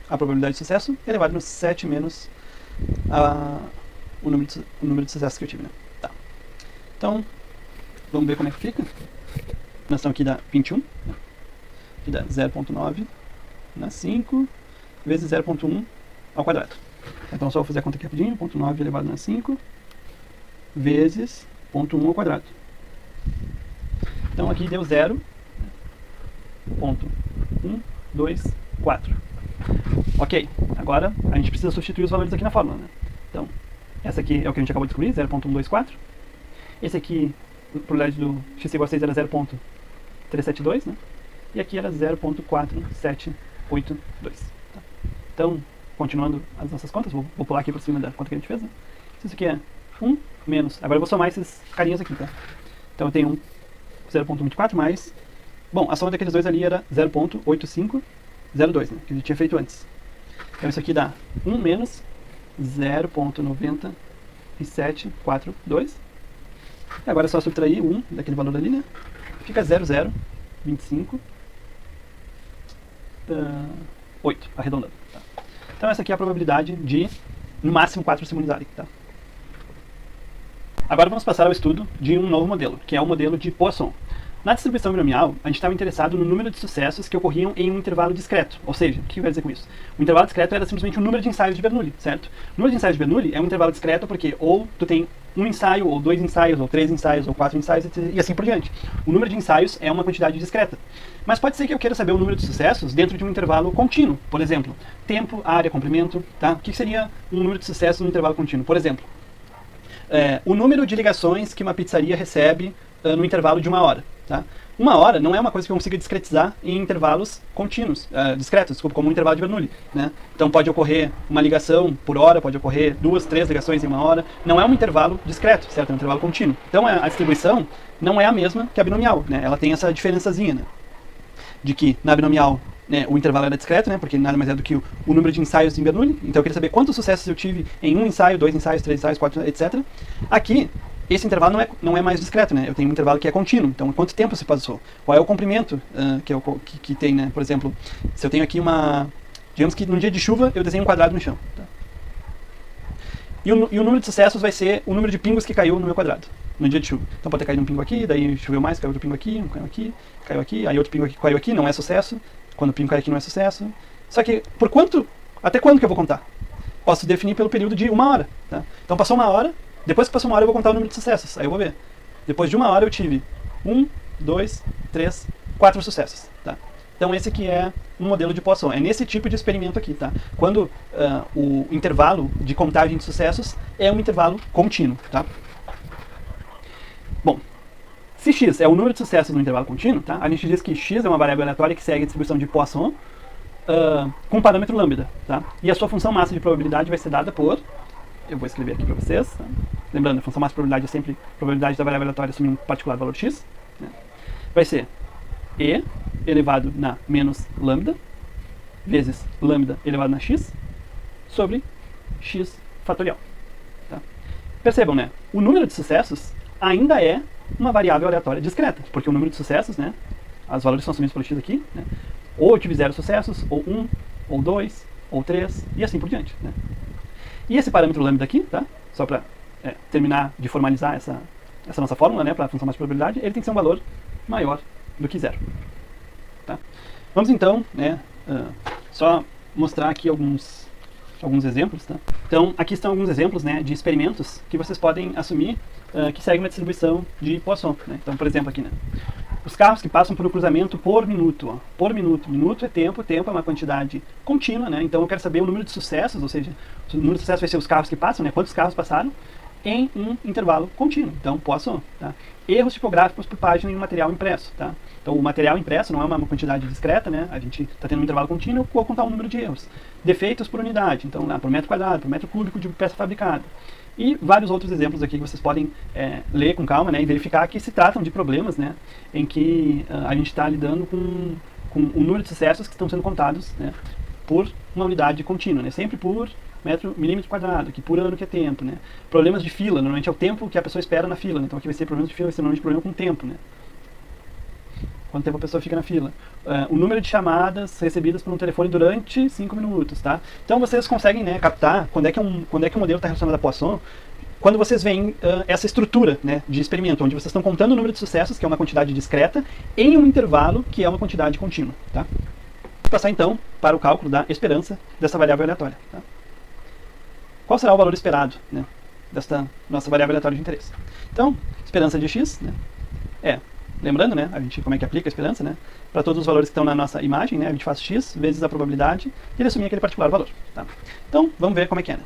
a probabilidade de sucesso, elevado no 7 menos o número de sucessos que eu tive, né? Tá. Então, vamos ver como é que fica. A combinação aqui dá 21, né? Aqui dá 0.9 na 5, vezes 0.1 ao quadrado. Então, só vou fazer a conta aqui rapidinho. 0.9 elevado na 5, vezes 0.1 ao quadrado. Então, aqui deu 0.124. Ok, agora a gente precisa substituir os valores aqui na fórmula, né? Então, essa aqui é o que a gente acabou de descobrir, 0.124. Esse aqui, a probabilidade do x igual a 6 era 0.372, né? E aqui era 0.4782. Tá? Então, continuando as nossas contas, vou pular aqui por cima da conta que a gente fez, né? Isso aqui é 1 menos... Agora eu vou somar esses carinhas aqui, tá? Então eu tenho 0.24 mais... Bom, a soma daqueles dois ali era 0.8502, né? Que a gente tinha feito antes. Então isso aqui dá 1 menos 0.9742. E agora é só subtrair 1 daquele valor ali, né? Fica 0,025 8, arredondando. Tá? Então essa aqui é a probabilidade de, no máximo, 4 se imunizarem. Tá? Agora vamos passar ao estudo de um novo modelo, que é o modelo de Poisson. Na distribuição binomial, a gente estava interessado no número de sucessos que ocorriam em um intervalo discreto. Ou seja, o que eu quero dizer com isso? O intervalo discreto era simplesmente o número de ensaios de Bernoulli, certo? O número de ensaios de Bernoulli é um intervalo discreto porque ou tu tem um ensaio, ou 2 ensaios, ou 3 ensaios, ou 4 ensaios, e assim por diante. O número de ensaios é uma quantidade discreta. Mas pode ser que eu queira saber o número de sucessos dentro de um intervalo contínuo. Por exemplo, tempo, área, comprimento. Tá? O que seria um número de sucessos no intervalo contínuo? Por exemplo, o número de ligações que uma pizzaria recebe no intervalo de 1 hora. Tá? 1 hora não é uma coisa que eu consiga discretizar em intervalos contínuos, discretos, desculpa, como um intervalo de Bernoulli. Né? Então pode ocorrer uma ligação por hora, pode ocorrer 2, 3 ligações em 1 hora. Não é um intervalo discreto, certo? É um intervalo contínuo. Então a distribuição não é a mesma que a binomial. Né? Ela tem essa diferençazinha, né? De que na binomial, né, o intervalo era discreto, né, porque nada mais é do que o número de ensaios em Bernoulli. Então eu queria saber quantos sucessos eu tive em 1 ensaio, 2 ensaios, 3 ensaios, 4, etc. Aqui, esse intervalo não é mais discreto, né? Eu tenho um intervalo que é contínuo. Então, quanto tempo se passou? Qual é o comprimento que tem, né? Por exemplo, se eu tenho aqui digamos que num dia de chuva eu desenho um quadrado no chão. Tá? E o número de sucessos vai ser o número de pingos que caiu no meu quadrado, no dia de chuva. Então pode ter caído um pingo aqui, daí choveu mais, caiu outro pingo aqui, um caiu aqui, aí outro pingo aqui caiu aqui, não é sucesso. Quando o pingo cai aqui não é sucesso. Só que até quando que eu vou contar? Posso definir pelo período de 1 hora. Tá? Então passou 1 hora, depois que passou 1 hora eu vou contar o número de sucessos. Aí eu vou ver. Depois de 1 hora eu tive 1, 2, 3, 4 sucessos. Tá? Então esse aqui é um modelo de Poisson. É nesse tipo de experimento aqui. Tá? Quando o intervalo de contagem de sucessos é um intervalo contínuo. Tá? Bom, se x é o número de sucessos no intervalo contínuo, tá? A gente diz que x é uma variável aleatória que segue a distribuição de Poisson com o parâmetro lambda. Tá? E a sua função massa de probabilidade vai ser dada por... Eu vou escrever aqui para vocês. Tá? Lembrando, a função massa de probabilidade é sempre a probabilidade da variável aleatória assumir um particular valor x. Né? Vai ser e elevado na menos lambda vezes lambda elevado na x sobre x fatorial. Tá? Percebam, né? O número de sucessos ainda é uma variável aleatória discreta, porque o número de sucessos, né, os valores são assumidos pelo x aqui, né, ou eu tive 0 sucessos, ou 1, ou 2, ou 3, e assim por diante. Né. E esse parâmetro lambda aqui, tá, só para terminar de formalizar essa nossa fórmula, né, para a função mais probabilidade, ele tem que ser um valor maior do que 0. Tá. Vamos então, né, só mostrar aqui alguns exemplos. Tá? Então, aqui estão alguns exemplos, né, de experimentos que vocês podem assumir que seguem uma distribuição de Poisson. Né? Então, por exemplo, aqui, né, os carros que passam por um cruzamento por minuto. Ó, por minuto. Minuto é tempo é uma quantidade contínua. Né? Então, eu quero saber o número de sucessos, ou seja, o número de sucessos vai ser os carros que passam, né, quantos carros passaram, em um intervalo contínuo. Então, Poisson. Tá? Erros tipográficos por página em um material impresso. Tá? Então, o material impresso não é uma quantidade discreta, né? A gente está tendo um intervalo contínuo, eu vou contar um número de erros. Defeitos por unidade, então, lá, por metro quadrado, por metro cúbico de peça fabricada. E vários outros exemplos aqui que vocês podem ler com calma, né? E verificar que se tratam de problemas, né? Em que a gente está lidando com o número de sucessos que estão sendo contados, né? Por uma unidade contínua, né? Sempre por milímetro quadrado, que por ano que é tempo, né? Problemas de fila, normalmente é o tempo que a pessoa espera na fila, né? Então aqui vai ser problemas de fila, vai ser normalmente problema com tempo, né? Quanto tempo a pessoa fica na fila. O número de chamadas recebidas por um telefone durante 5 minutos, tá? Então vocês conseguem, né, captar quando é que um modelo está relacionado a Poisson, quando vocês veem essa estrutura, né, de experimento, onde vocês estão contando o número de sucessos, que é uma quantidade discreta, em um intervalo, que é uma quantidade contínua, tá? Vou passar então para o cálculo da esperança dessa variável aleatória. Tá? Qual será o valor esperado, né, desta nossa variável aleatória de interesse? Então, esperança de x, né, lembrando, né, como é que aplica a esperança, né, para todos os valores que estão na nossa imagem, né, a gente faz x vezes a probabilidade e ele assumir aquele particular valor. Tá? Então, vamos ver como é que é. Né?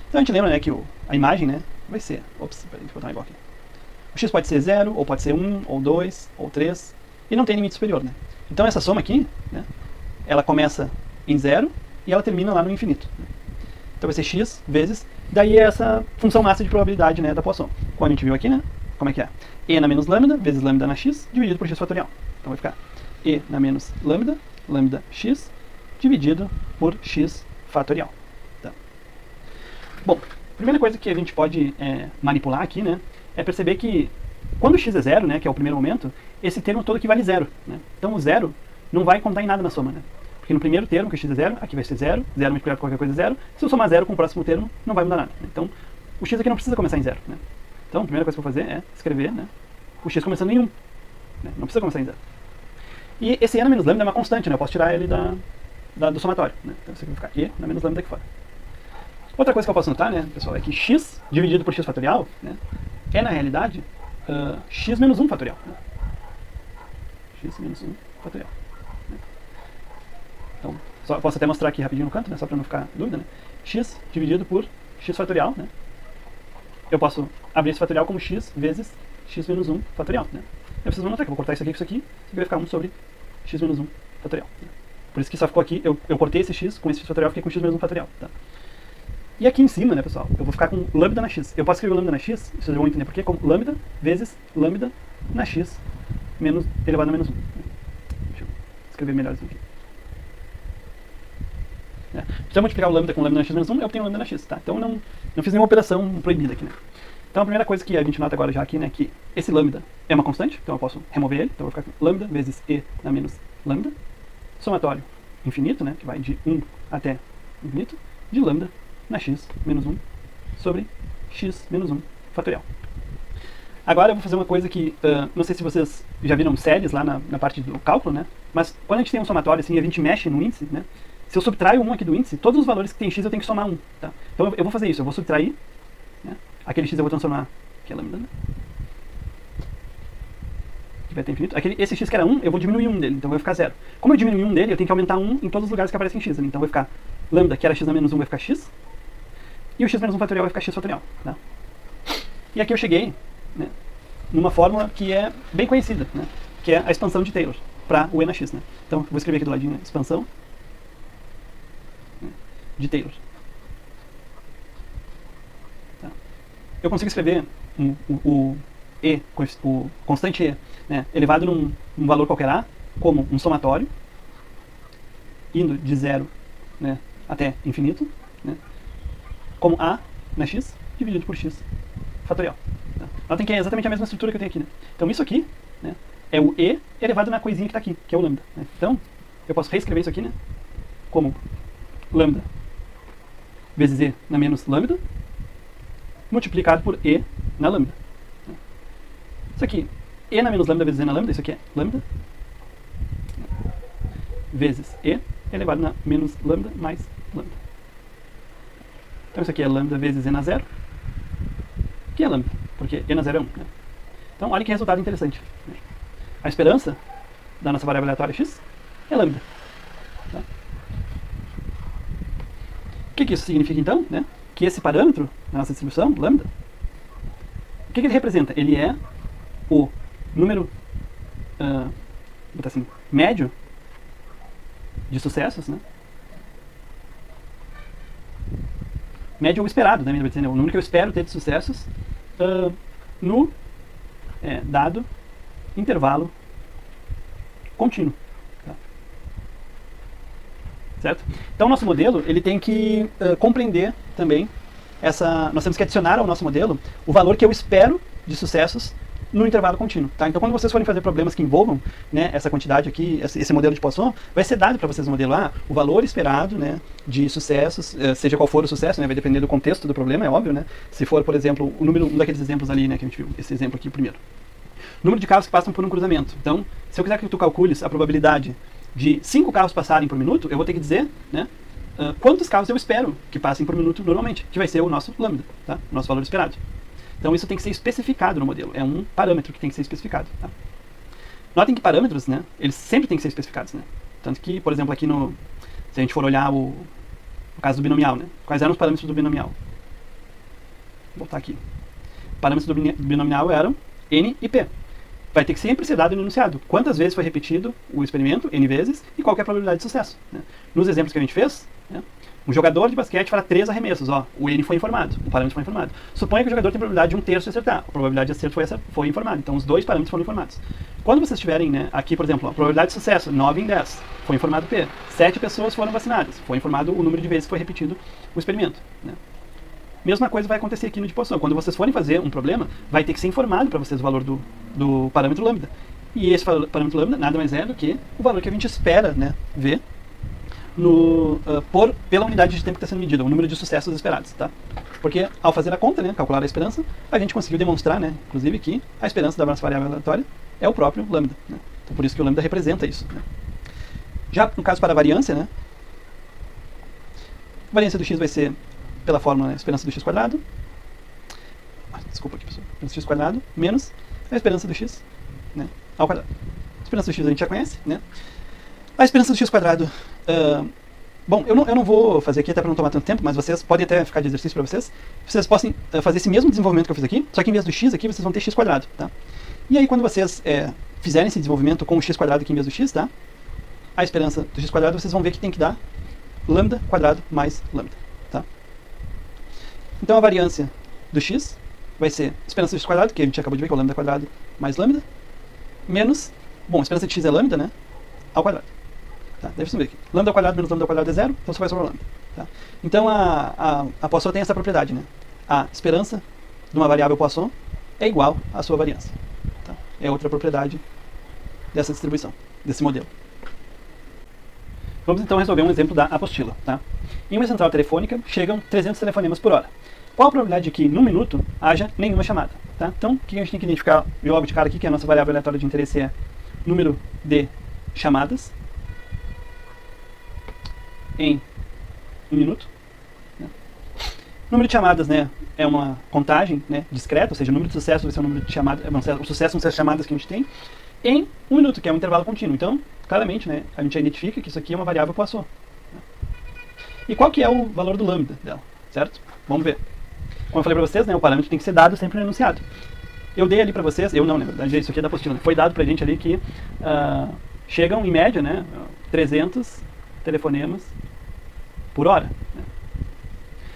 Então, a gente lembra, né, que a imagem, né, vai ser... Ops, peraí, deixa eu botar um igual aqui. O x pode ser 0, ou pode ser 1, ou 2, ou 3, e não tem limite superior. Né? Então, essa soma aqui, né, ela começa em 0 e ela termina lá no infinito. Né? Então, vai ser x vezes... Daí, essa função massa de probabilidade, né, da Poisson. Como a gente viu aqui, né? Como é que é? E na menos lambda, vezes lambda na x, dividido por x fatorial. Então vai ficar E na menos lambda, lambda x, dividido por x fatorial. Tá. Bom, a primeira coisa que a gente pode manipular aqui, né, é perceber que quando x é 0, né, que é o primeiro momento, esse termo todo aqui vale 0. Né? Então o 0 não vai contar em nada na soma. Né? Porque no primeiro termo, que x é 0, aqui vai ser 0, 0 multiplicado por qualquer coisa é 0. Se eu somar 0 com o próximo termo, não vai mudar nada. Né? Então o x aqui não precisa começar em 0. Né? Então, a primeira coisa que eu vou fazer é escrever, né, o x começando em 1. Né? Não precisa começar em 0. E esse e na menos lambda é uma constante, né? Eu posso tirar ele do somatório. Né? Então, isso aqui vai ficar e na menos lambda aqui fora. Outra coisa que eu posso notar, né, pessoal, é que x dividido por x fatorial, né, é, na realidade, x menos 1 fatorial. Né? X menos 1 fatorial. Né? Então, posso até mostrar aqui rapidinho no canto, né, só para não ficar dúvida. Né? X dividido por x fatorial, né? Eu posso abrir esse fatorial como x vezes x menos 1 fatorial. Né? Eu preciso notar que eu vou cortar isso aqui com isso aqui, vai ficar 1 sobre x menos 1 fatorial. Né? Por isso que só ficou aqui, eu cortei esse x com esse x fatorial, fiquei com x menos 1 fatorial. Tá? E aqui em cima, né, pessoal, eu vou ficar com lambda na x. Eu posso escrever lambda na x, vocês vão entender por quê, como lambda vezes lambda na x menos elevado a menos 1. Deixa eu escrever melhor isso aqui. Se eu multiplicar o lambda com lambda na x menos 1, eu obtenho lambda na x, tá? Então não fiz nenhuma operação proibida aqui, né? Então a primeira coisa que a gente nota agora já aqui, né, que esse lambda é uma constante, então eu posso remover ele, então eu vou ficar com lambda vezes e na menos lambda, somatório infinito, né, que vai de 1 até infinito, de lambda na x menos 1 sobre x menos 1 fatorial. Agora eu vou fazer uma coisa que, não sei se vocês já viram séries lá na parte do cálculo, né? Mas quando a gente tem um somatório assim, a gente mexe no índice, né? Se eu subtraio 1 aqui do índice, todos os valores que tem x eu tenho que somar 1, tá? Então eu vou fazer isso, eu vou subtrair, né? Aquele x eu vou transformar, que é lambda, né? Que vai ter infinito. Esse x que era 1, eu vou diminuir 1 dele, então vai ficar 0. Como eu diminui 1 dele, eu tenho que aumentar 1 em todos os lugares que aparecem x ali. Então vai ficar lambda, que era x a menos 1, vai ficar x. E o x menos 1 fatorial vai ficar x fatorial, tá? E aqui eu cheguei, né, numa fórmula que é bem conhecida, né, que é a expansão de Taylor para o E na x. Né? Então, vou escrever aqui do ladinho, né, expansão, né, de Taylor. Tá. Eu consigo escrever o E, o constante E, né, elevado num valor qualquer A, como um somatório, indo de 0, né, até infinito, né, como A na x, dividido por x fatorial. Tá? Notem que é exatamente a mesma estrutura que eu tenho aqui. Né? Então isso aqui, né, é o E elevado na coisinha que está aqui, que é o lambda. Né? Então eu posso reescrever isso aqui, né, como lambda vezes E na menos lambda, multiplicado por E na lambda. Isso aqui, E na menos lambda vezes E na lambda, isso aqui é lambda, vezes E elevado na menos lambda mais lambda. Então isso aqui é lambda vezes E na zero, que é lambda, porque E na zero é 1. Né? Então olha que resultado interessante. Né? A esperança da nossa variável aleatória x é lambda. Tá? O que isso significa então? Né? Que esse parâmetro da nossa distribuição, lambda, o que ele representa? Ele é o número vou botar assim, médio de sucessos, né? Médio ou esperado, né? O número que eu espero ter de sucessos no dado intervalo contínuo. Tá? Certo? Então, nosso modelo ele tem que compreender também nós temos que adicionar ao nosso modelo o valor que eu espero de sucessos no intervalo contínuo. Tá? Então, quando vocês forem fazer problemas que envolvam, né, essa quantidade aqui, esse modelo de Poisson, vai ser dado para vocês no modelo o valor esperado, né, de sucessos, seja qual for o sucesso, né, vai depender do contexto do problema, é óbvio. Né? Se for, por exemplo, um daqueles exemplos ali, né, que a gente viu, esse exemplo aqui primeiro. Número de carros que passam por um cruzamento. Então, se eu quiser que tu calcules a probabilidade de 5 carros passarem por minuto, eu vou ter que dizer, né, quantos carros eu espero que passem por minuto normalmente, que vai ser o nosso lambda, tá? O nosso valor esperado. Então isso tem que ser especificado no modelo, é um parâmetro que tem que ser especificado. Tá? Notem que parâmetros, né, eles sempre têm que ser especificados. Né? Tanto que, por exemplo, aqui se a gente for olhar o caso do binomial, né? Quais eram os parâmetros do binomial? Vou voltar aqui. Parâmetros do binomial eram N e P. Vai ter que sempre ser dado no enunciado. Quantas vezes foi repetido o experimento, N vezes, e qual que é a probabilidade de sucesso. Né? Nos exemplos que a gente fez, né, um jogador de basquete fará 3 arremessos. O N foi informado, o parâmetro foi informado. Suponha que o jogador tem probabilidade de 1/3 de acertar. A probabilidade de acerto foi informada. Então, os dois parâmetros foram informados. Quando vocês tiverem, né, aqui, por exemplo, a probabilidade de sucesso, 9 em 10, foi informado P. 7 pessoas foram vacinadas. Foi informado o número de vezes que foi repetido o experimento. Né? Mesma coisa vai acontecer aqui no de Poisson. Quando vocês forem fazer um problema, vai ter que ser informado para vocês o valor do parâmetro lambda. E esse parâmetro lambda nada mais é do que o valor que a gente espera, né, ver pela unidade de tempo que está sendo medida, o número de sucessos esperados, tá? Porque ao fazer a conta, né, calcular a esperança, a gente conseguiu demonstrar, né, inclusive, que a esperança da nossa variável aleatória é o próprio lambda. Né? Então por isso que o lambda representa isso. Né? Já no caso para a variância, né, a variância do x vai ser pela fórmula, né, esperança do x quadrado, desculpa aqui pessoal, esperança do x quadrado menos a esperança do x, né, ao quadrado. A esperança do x a gente já conhece, né? A esperança do x quadrado, bom, eu não vou fazer aqui até para não tomar tanto tempo, mas vocês podem até ficar de exercício para vocês possam fazer esse mesmo desenvolvimento que eu fiz aqui, só que em vez do x aqui, vocês vão ter x quadrado, tá? E aí quando vocês fizerem esse desenvolvimento com o x quadrado aqui em vez do x, tá? A esperança do x quadrado, vocês vão ver que tem que dar lambda quadrado mais lambda, tá? Então a variância do x vai ser esperança do x quadrado, que a gente acabou de ver que é o lambda quadrado mais lambda, menos, bom, a esperança de x é lambda, né? Ao quadrado. Tá? Deve subir aqui. Lambda ao quadrado menos lambda ao quadrado é zero, então só vai sobrar lambda. Tá? Então a Poisson tem essa propriedade, né? A esperança de uma variável Poisson é igual à sua variância. Tá? É outra propriedade dessa distribuição, desse modelo. Vamos então resolver um exemplo da apostila. Tá? Em uma central telefônica chegam 300 telefonemas por hora. qual a probabilidade de que, num minuto, haja nenhuma chamada? Tá? Então, o que a gente tem que identificar logo de cara aqui, que a nossa variável aleatória de interesse é número de chamadas em um minuto. Né? Número de chamadas, né, é uma contagem, né, discreta, ou seja, o número de sucessos vai ser o número de chamadas, o sucesso vão ser as chamadas que a gente tem, em um minuto, que é um intervalo contínuo. Então, claramente, né, a gente já identifica que isso aqui é uma variável Poisson. Né? E qual que é o valor do lambda dela, certo? Vamos ver. Como eu falei para vocês, né, o parâmetro tem que ser dado sempre no enunciado. Eu dei ali para vocês, eu não, na verdade, isso aqui é da apostila, né? Foi dado para a gente ali que chegam, em média, né, 300 telefonemas por hora. Né?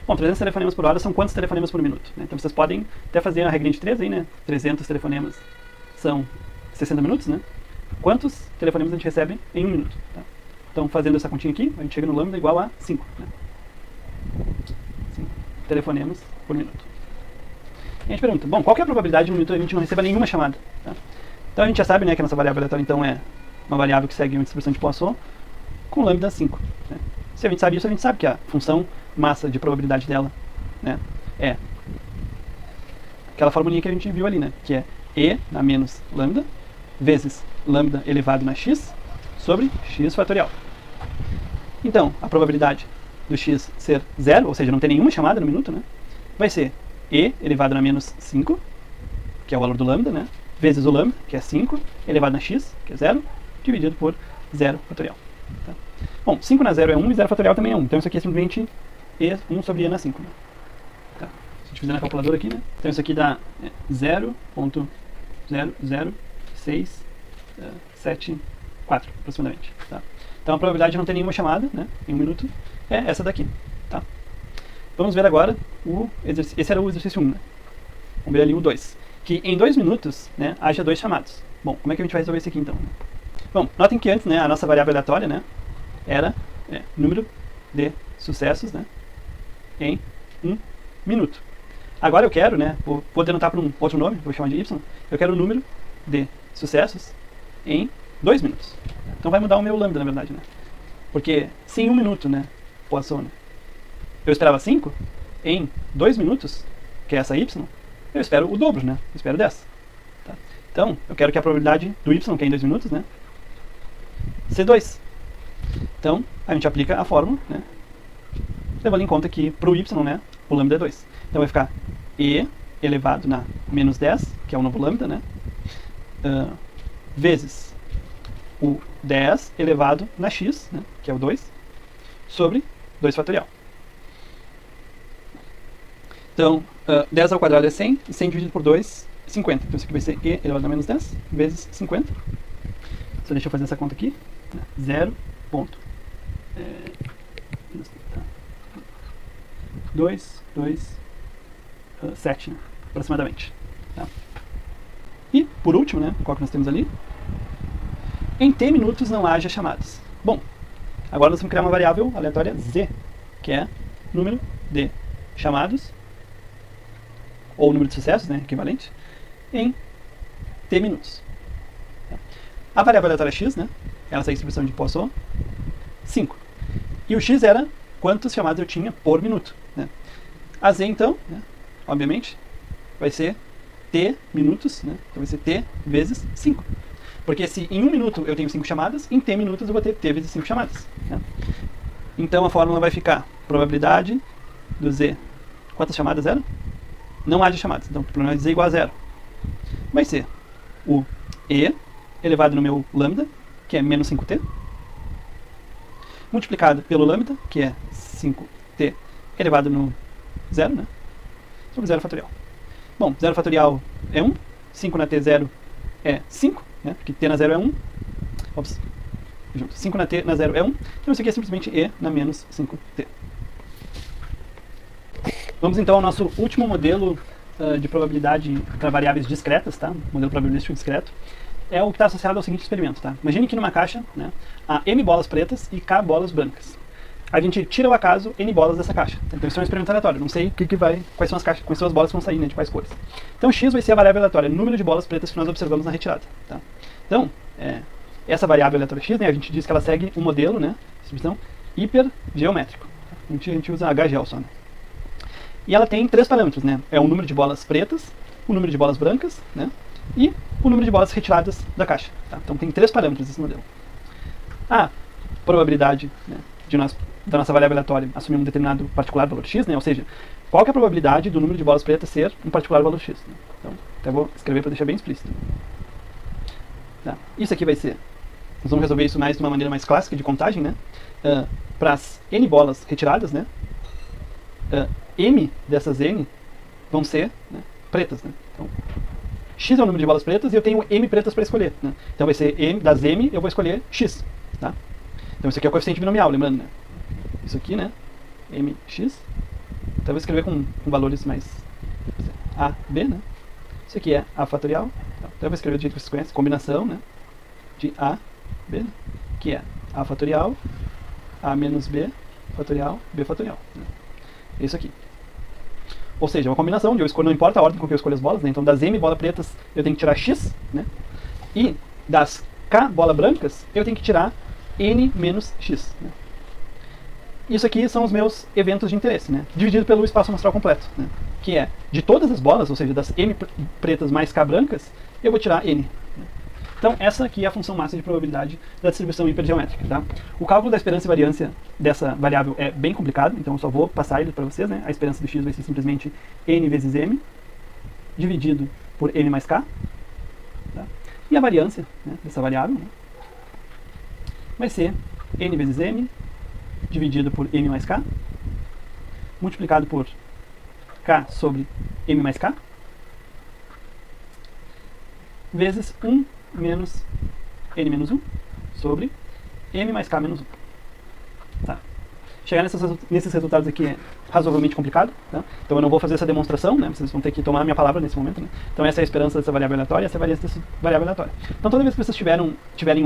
Bom, 300 telefonemas por hora são quantos telefonemas por minuto? Né? Então vocês podem até fazer a regrinha de 3 aí, né? 300 telefonemas são 60 minutos, né? Quantos telefonemas a gente recebe em um minuto? Tá? Então, fazendo essa continha aqui, a gente chega no lambda igual a 5. Né? 5 telefonemas por minuto. E a gente pergunta, bom, qual que é a probabilidade de no minuto a gente não receba nenhuma chamada? Tá? Então a gente já sabe, né, que a nossa variável aleatória então é uma variável que segue uma distribuição de Poisson com lambda 5. Né? Se a gente sabe isso, a gente sabe que a função massa de probabilidade dela, né, é aquela formulinha que a gente viu ali, né, que é E na menos lambda vezes lambda elevado na x sobre x fatorial. Então, a probabilidade do x ser zero, ou seja, não ter nenhuma chamada no minuto, né, vai ser E elevado na menos 5, que é o valor do lambda, né, vezes o lambda, que é 5, elevado na x, que é 0, dividido por 0 fatorial. Tá? Bom, 5 na 0 é 1 e 0 fatorial também é 1, então isso aqui é simplesmente E, 1 sobre E na 5. Né? Tá. Se a gente fizer na calculadora aqui, né, então isso aqui dá 0.00674 aproximadamente. Tá? Então a probabilidade de não ter nenhuma chamada, né, em um minuto é essa daqui. Tá? Vamos ver agora o exercício. Esse era o exercício 1. Né? Vamos ver ali o 2. Que em 2 minutos, né, haja 2 chamados. Bom, como é que a gente vai resolver isso aqui então? Bom, notem que antes, né, a nossa variável aleatória, né, era número de sucessos, né, em um minuto. Agora eu quero, né, vou denotar por um outro nome, vou chamar de y, eu quero o número de sucessos em 2 minutos. Então vai mudar o meu lambda, na verdade, né? Porque se em um minuto, né, Poisson, né, eu esperava 5, em 2 minutos, que é essa y, eu espero o dobro, né? Eu espero 10. Tá? Então, eu quero que a probabilidade do y, que é em 2 minutos, né, C2. Então, a gente aplica a fórmula, né, levando em conta que para o y, né, o lambda é 2. Então vai ficar E elevado na menos 10, que é o novo lambda, né, vezes o 10 elevado na x, né, que é o 2, sobre 2 fatorial. Então, 10 ao quadrado é 100, e 100 dividido por 2, 50. Então isso aqui vai ser E elevado a menos 10 vezes 50. Só deixa eu fazer essa conta aqui. 0.227, né, aproximadamente. Tá? E, por último, né, qual que nós temos ali? Em t minutos não haja chamadas. Bom, agora nós vamos criar uma variável aleatória z, que é número de chamados, ou número de sucessos, né, equivalente, em t minutos. A variável aleatória x, né, ela segue a distribuição de Poisson, 5. E o x era quantas chamadas eu tinha por minuto. Né. A z, então, né, obviamente, vai ser t minutos, né, então vai ser t vezes 5. Porque se em um minuto eu tenho 5 chamadas, em t minutos eu vou ter t vezes 5 chamadas. Né. Então a fórmula vai ficar probabilidade do z. Quantas chamadas eram? Não haja chamadas. Então, probabilidade de z igual a 0. Vai ser o e elevado no meu lambda, que é menos 5t, multiplicado pelo lambda, que é 5t elevado no 0, né, sobre 0 fatorial. Bom, 0 fatorial é 1, 5 na t 0 é 5, né, porque t na 0 é 1. Ops, junto. 5 na t na 0 é 1, então isso aqui é simplesmente e na menos 5t. Vamos então ao nosso último modelo de probabilidade para variáveis discretas, tá? Modelo probabilístico discreto. É o que está associado ao seguinte experimento, tá? Imagine que numa caixa, né, há m bolas pretas e k bolas brancas. A gente tira ao acaso n bolas dessa caixa. Então isso é um experimento aleatório. Não sei quais são as caixas, quais são as bolas que vão sair, né, de quais cores. Então x vai ser a variável aleatória, o número de bolas pretas que nós observamos na retirada, tá? Então, essa variável aleatória x, né, a gente diz que ela segue um modelo, né, distribuição hipergeométrico. A gente usa HGEL só, né? E ela tem 3 parâmetros, né? É o número de bolas pretas, o número de bolas brancas, né? E o número de bolas retiradas da caixa. Tá? Então tem 3 parâmetros esse modelo. A probabilidade, né, da nossa variável aleatória assumir um determinado particular valor x, né? Ou seja, qual que é a probabilidade do número de bolas pretas ser um particular valor x. Né? Então, até vou escrever para deixar bem explícito. Tá? Isso aqui vai ser, nós vamos resolver isso mais de uma maneira mais clássica de contagem, né? Para as n bolas retiradas, né? M dessas n vão ser, né, pretas, né? Então, x é o número de bolas pretas e eu tenho m pretas para escolher, né? Então vai ser m das m, eu vou escolher x, tá? Então isso aqui é o coeficiente binomial, lembrando, né? Isso aqui, né? mx. Então eu vou escrever com valores mais a, b, né? Isso aqui é a fatorial. Então eu vou escrever do jeito que vocês conhecem, combinação, né? De a, b, né? Que é a fatorial, a menos b fatorial, b fatorial. Né? Isso aqui. Ou seja, uma combinação onde eu escolho, não importa a ordem com que eu escolho as bolas, né? Então das m bolas pretas eu tenho que tirar x, né? E das k bolas brancas eu tenho que tirar n menos x. Né? Isso aqui são os meus eventos de interesse, né? Dividido pelo espaço amostral completo, né? Que é, de todas as bolas, ou seja, das m pretas mais k brancas, eu vou tirar n. Né? Então essa aqui é a função máxima de probabilidade da distribuição hipergeométrica. Tá? O cálculo da esperança e variância dessa variável é bem complicado, então eu só vou passar ele para vocês. Né? A esperança do x vai ser simplesmente n vezes m, dividido por m mais k. Tá? E a variância, né, dessa variável, né, vai ser n vezes m, dividido por m mais k, multiplicado por k sobre m mais k, vezes 1 menos n menos 1 sobre m mais k menos 1. Tá. Chegar nesses resultados aqui é razoavelmente complicado. Tá? Então eu não vou fazer essa demonstração, né? Vocês vão ter que tomar a minha palavra nesse momento. Né? Então essa é a esperança dessa variável aleatória, essa é a variância dessa variável aleatória. Então toda vez que vocês tiverem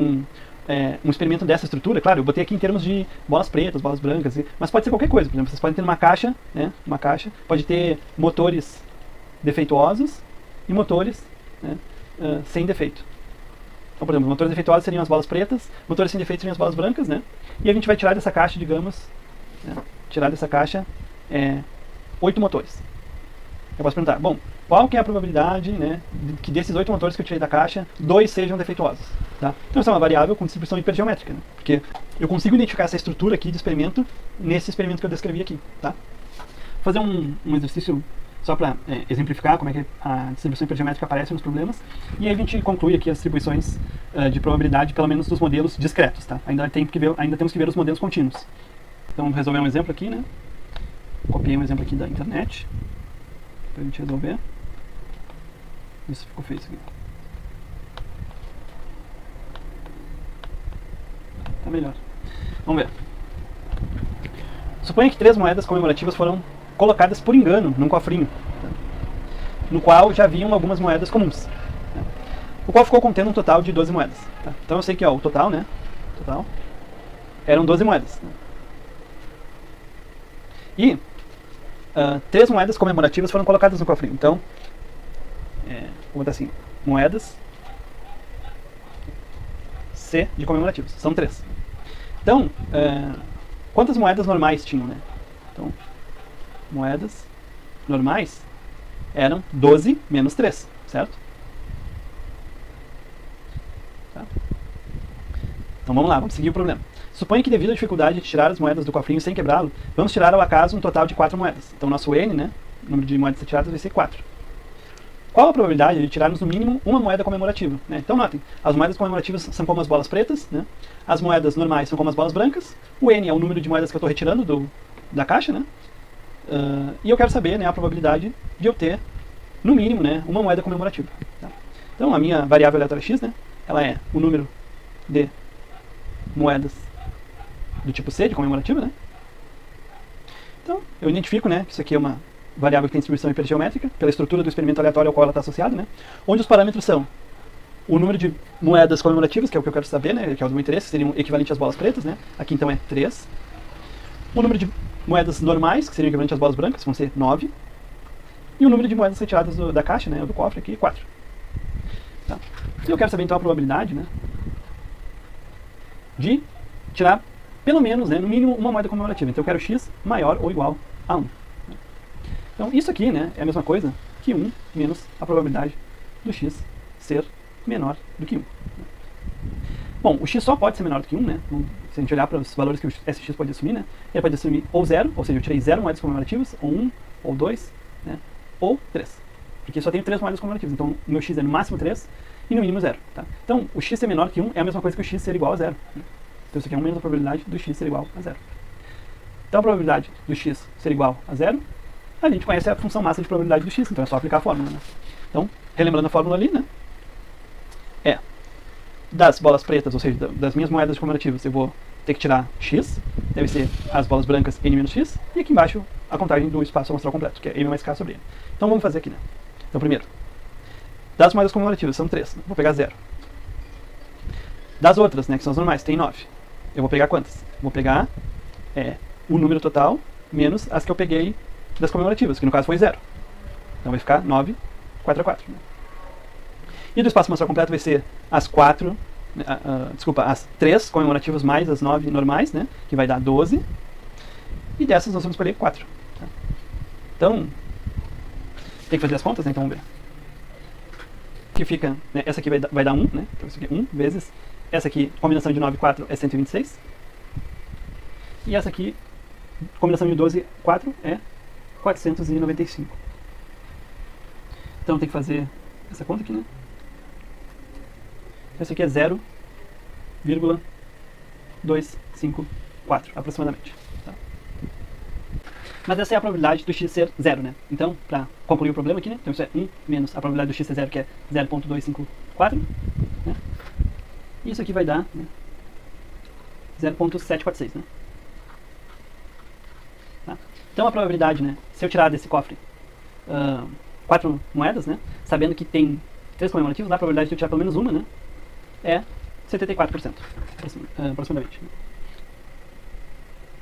um experimento dessa estrutura, claro, eu botei aqui em termos de bolas pretas, bolas brancas, mas pode ser qualquer coisa. Por exemplo, vocês podem ter uma caixa, né? Uma caixa, pode ter motores defeituosos e motores, né, sem defeito. Então, por exemplo, motores defeituosos seriam as bolas pretas, motores sem defeito seriam as bolas brancas, né? E a gente vai tirar dessa caixa, digamos, né, tirar dessa caixa 8 motores. Eu posso perguntar, bom, qual que é a probabilidade, né, que desses 8 motores que eu tirei da caixa, 2 sejam defeituosos? Tá? Então essa é uma variável com distribuição hipergeométrica, né? Porque eu consigo identificar essa estrutura aqui de experimento nesse experimento que eu descrevi aqui. Tá? Vou fazer um exercício só para exemplificar como é que a distribuição hipergeométrica aparece nos problemas, e aí a gente conclui aqui as distribuições de probabilidade, pelo menos dos modelos discretos. Tá? Ainda temos que ver os modelos contínuos. Então vou resolver um exemplo aqui, né? Copiei um exemplo aqui da internet para a gente resolver. Isso ficou feio isso aqui. Tá melhor. Vamos ver. Suponha que 3 moedas comemorativas foram colocadas por engano num cofrinho, tá? No qual já haviam algumas moedas comuns, tá? O qual ficou contendo um total de 12 moedas. Tá? Então eu sei que o total, né? Total eram 12 moedas. Né? E 3 moedas comemorativas foram colocadas no cofrinho. Então, vou botar assim, moedas C de comemorativos. São 3. Então, quantas moedas normais tinham, né? Então, moedas normais eram 12 menos 3, certo? Tá? Então vamos lá, vamos seguir o problema. Suponha que devido à dificuldade de tirar as moedas do cofrinho sem quebrá-lo, vamos tirar ao acaso um total de 4 moedas. Então nosso N, né, o número de moedas retiradas vai ser 4. Qual a probabilidade de tirarmos no mínimo uma moeda comemorativa? Né? Então notem, as moedas comemorativas são como as bolas pretas, né? As moedas normais são como as bolas brancas, o N é o número de moedas que eu estou retirando da caixa, né? E eu quero saber, né, a probabilidade de eu ter, no mínimo, né, uma moeda comemorativa. Tá? Então a minha variável aleatória x, né, ela é o número de moedas do tipo C, de comemorativa, né? Então eu identifico, né, que isso aqui é uma variável que tem distribuição hipergeométrica, pela estrutura do experimento aleatório ao qual ela está associada, né? Onde os parâmetros são o número de moedas comemorativas, que é o que eu quero saber, né, que é o do meu interesse, seriam equivalente às bolas pretas, né? Aqui então é 3. O número de moedas normais, que seriam equivalentes às bolas brancas, vão ser 9. E o número de moedas retiradas da caixa, né, do cofre aqui, 4. Tá? E eu quero saber então a probabilidade, né, de tirar pelo menos, né, no mínimo uma moeda comemorativa. Então eu quero x maior ou igual a 1. Então isso aqui, né, é a mesma coisa que 1 menos a probabilidade do x ser menor do que 1. Bom, o x só pode ser menor do que 1, né? Se a gente olhar para os valores que o Sx pode assumir, né? Ele pode assumir ou 0, ou seja, eu tirei 0 moedas comemorativas, ou 1, ou 2, né? Ou 3. Porque só tenho 3 moedas comemorativas, então o meu x é no máximo 3 e no mínimo 0. Tá? Então, o x ser menor que 1 é a mesma coisa que o x ser igual a 0. Né? Então isso aqui é 1 menos a probabilidade do x ser igual a 0. Então a probabilidade do x ser igual a 0, a gente conhece a função massa de probabilidade do x, então é só aplicar a fórmula. Né? Então, relembrando a fórmula ali, né? É das bolas pretas, ou seja, das minhas moedas comemorativas, eu vou ter que tirar x, deve ser as bolas brancas n menos x, e aqui embaixo a contagem do espaço amostral completo, que é m mais k sobre n. Então vamos fazer aqui, né? Então primeiro, das moedas comemorativas são 3, né? Vou pegar 0. Das outras, né, que são as normais, tem 9. Eu vou pegar quantas? Vou pegar o número total menos as que eu peguei das comemorativas, que no caso foi 0. Então vai ficar 9, 4 a 4. Né? E do espaço amostral completo vai ser as 4, as 3 comemorativas mais as 9 normais, né, que vai dar 12. E dessas nós vamos escolher 4. Tá? Então, tem que fazer as contas, né, então vamos ver. Que fica, né, essa aqui vai dar 1, né, então isso aqui é 1 vezes. Essa aqui, combinação de 9 e 4 é 126. E essa aqui, combinação de 12 e 4 é 495. Então tem que fazer essa conta aqui, né? Esse aqui é 0,254 aproximadamente. Tá? Mas essa é a probabilidade do x ser 0, né? Então, para concluir o problema aqui, né? Então isso é 1 menos a probabilidade do x ser 0, que é 0,254. Né? E isso aqui vai dar, né, 0,746. Né? Tá? Então a probabilidade, né? Se eu tirar desse cofre 4 moedas, né? Sabendo que tem 3 comemorativos, a probabilidade de eu tirar pelo menos uma, né? É 74%, aproximadamente.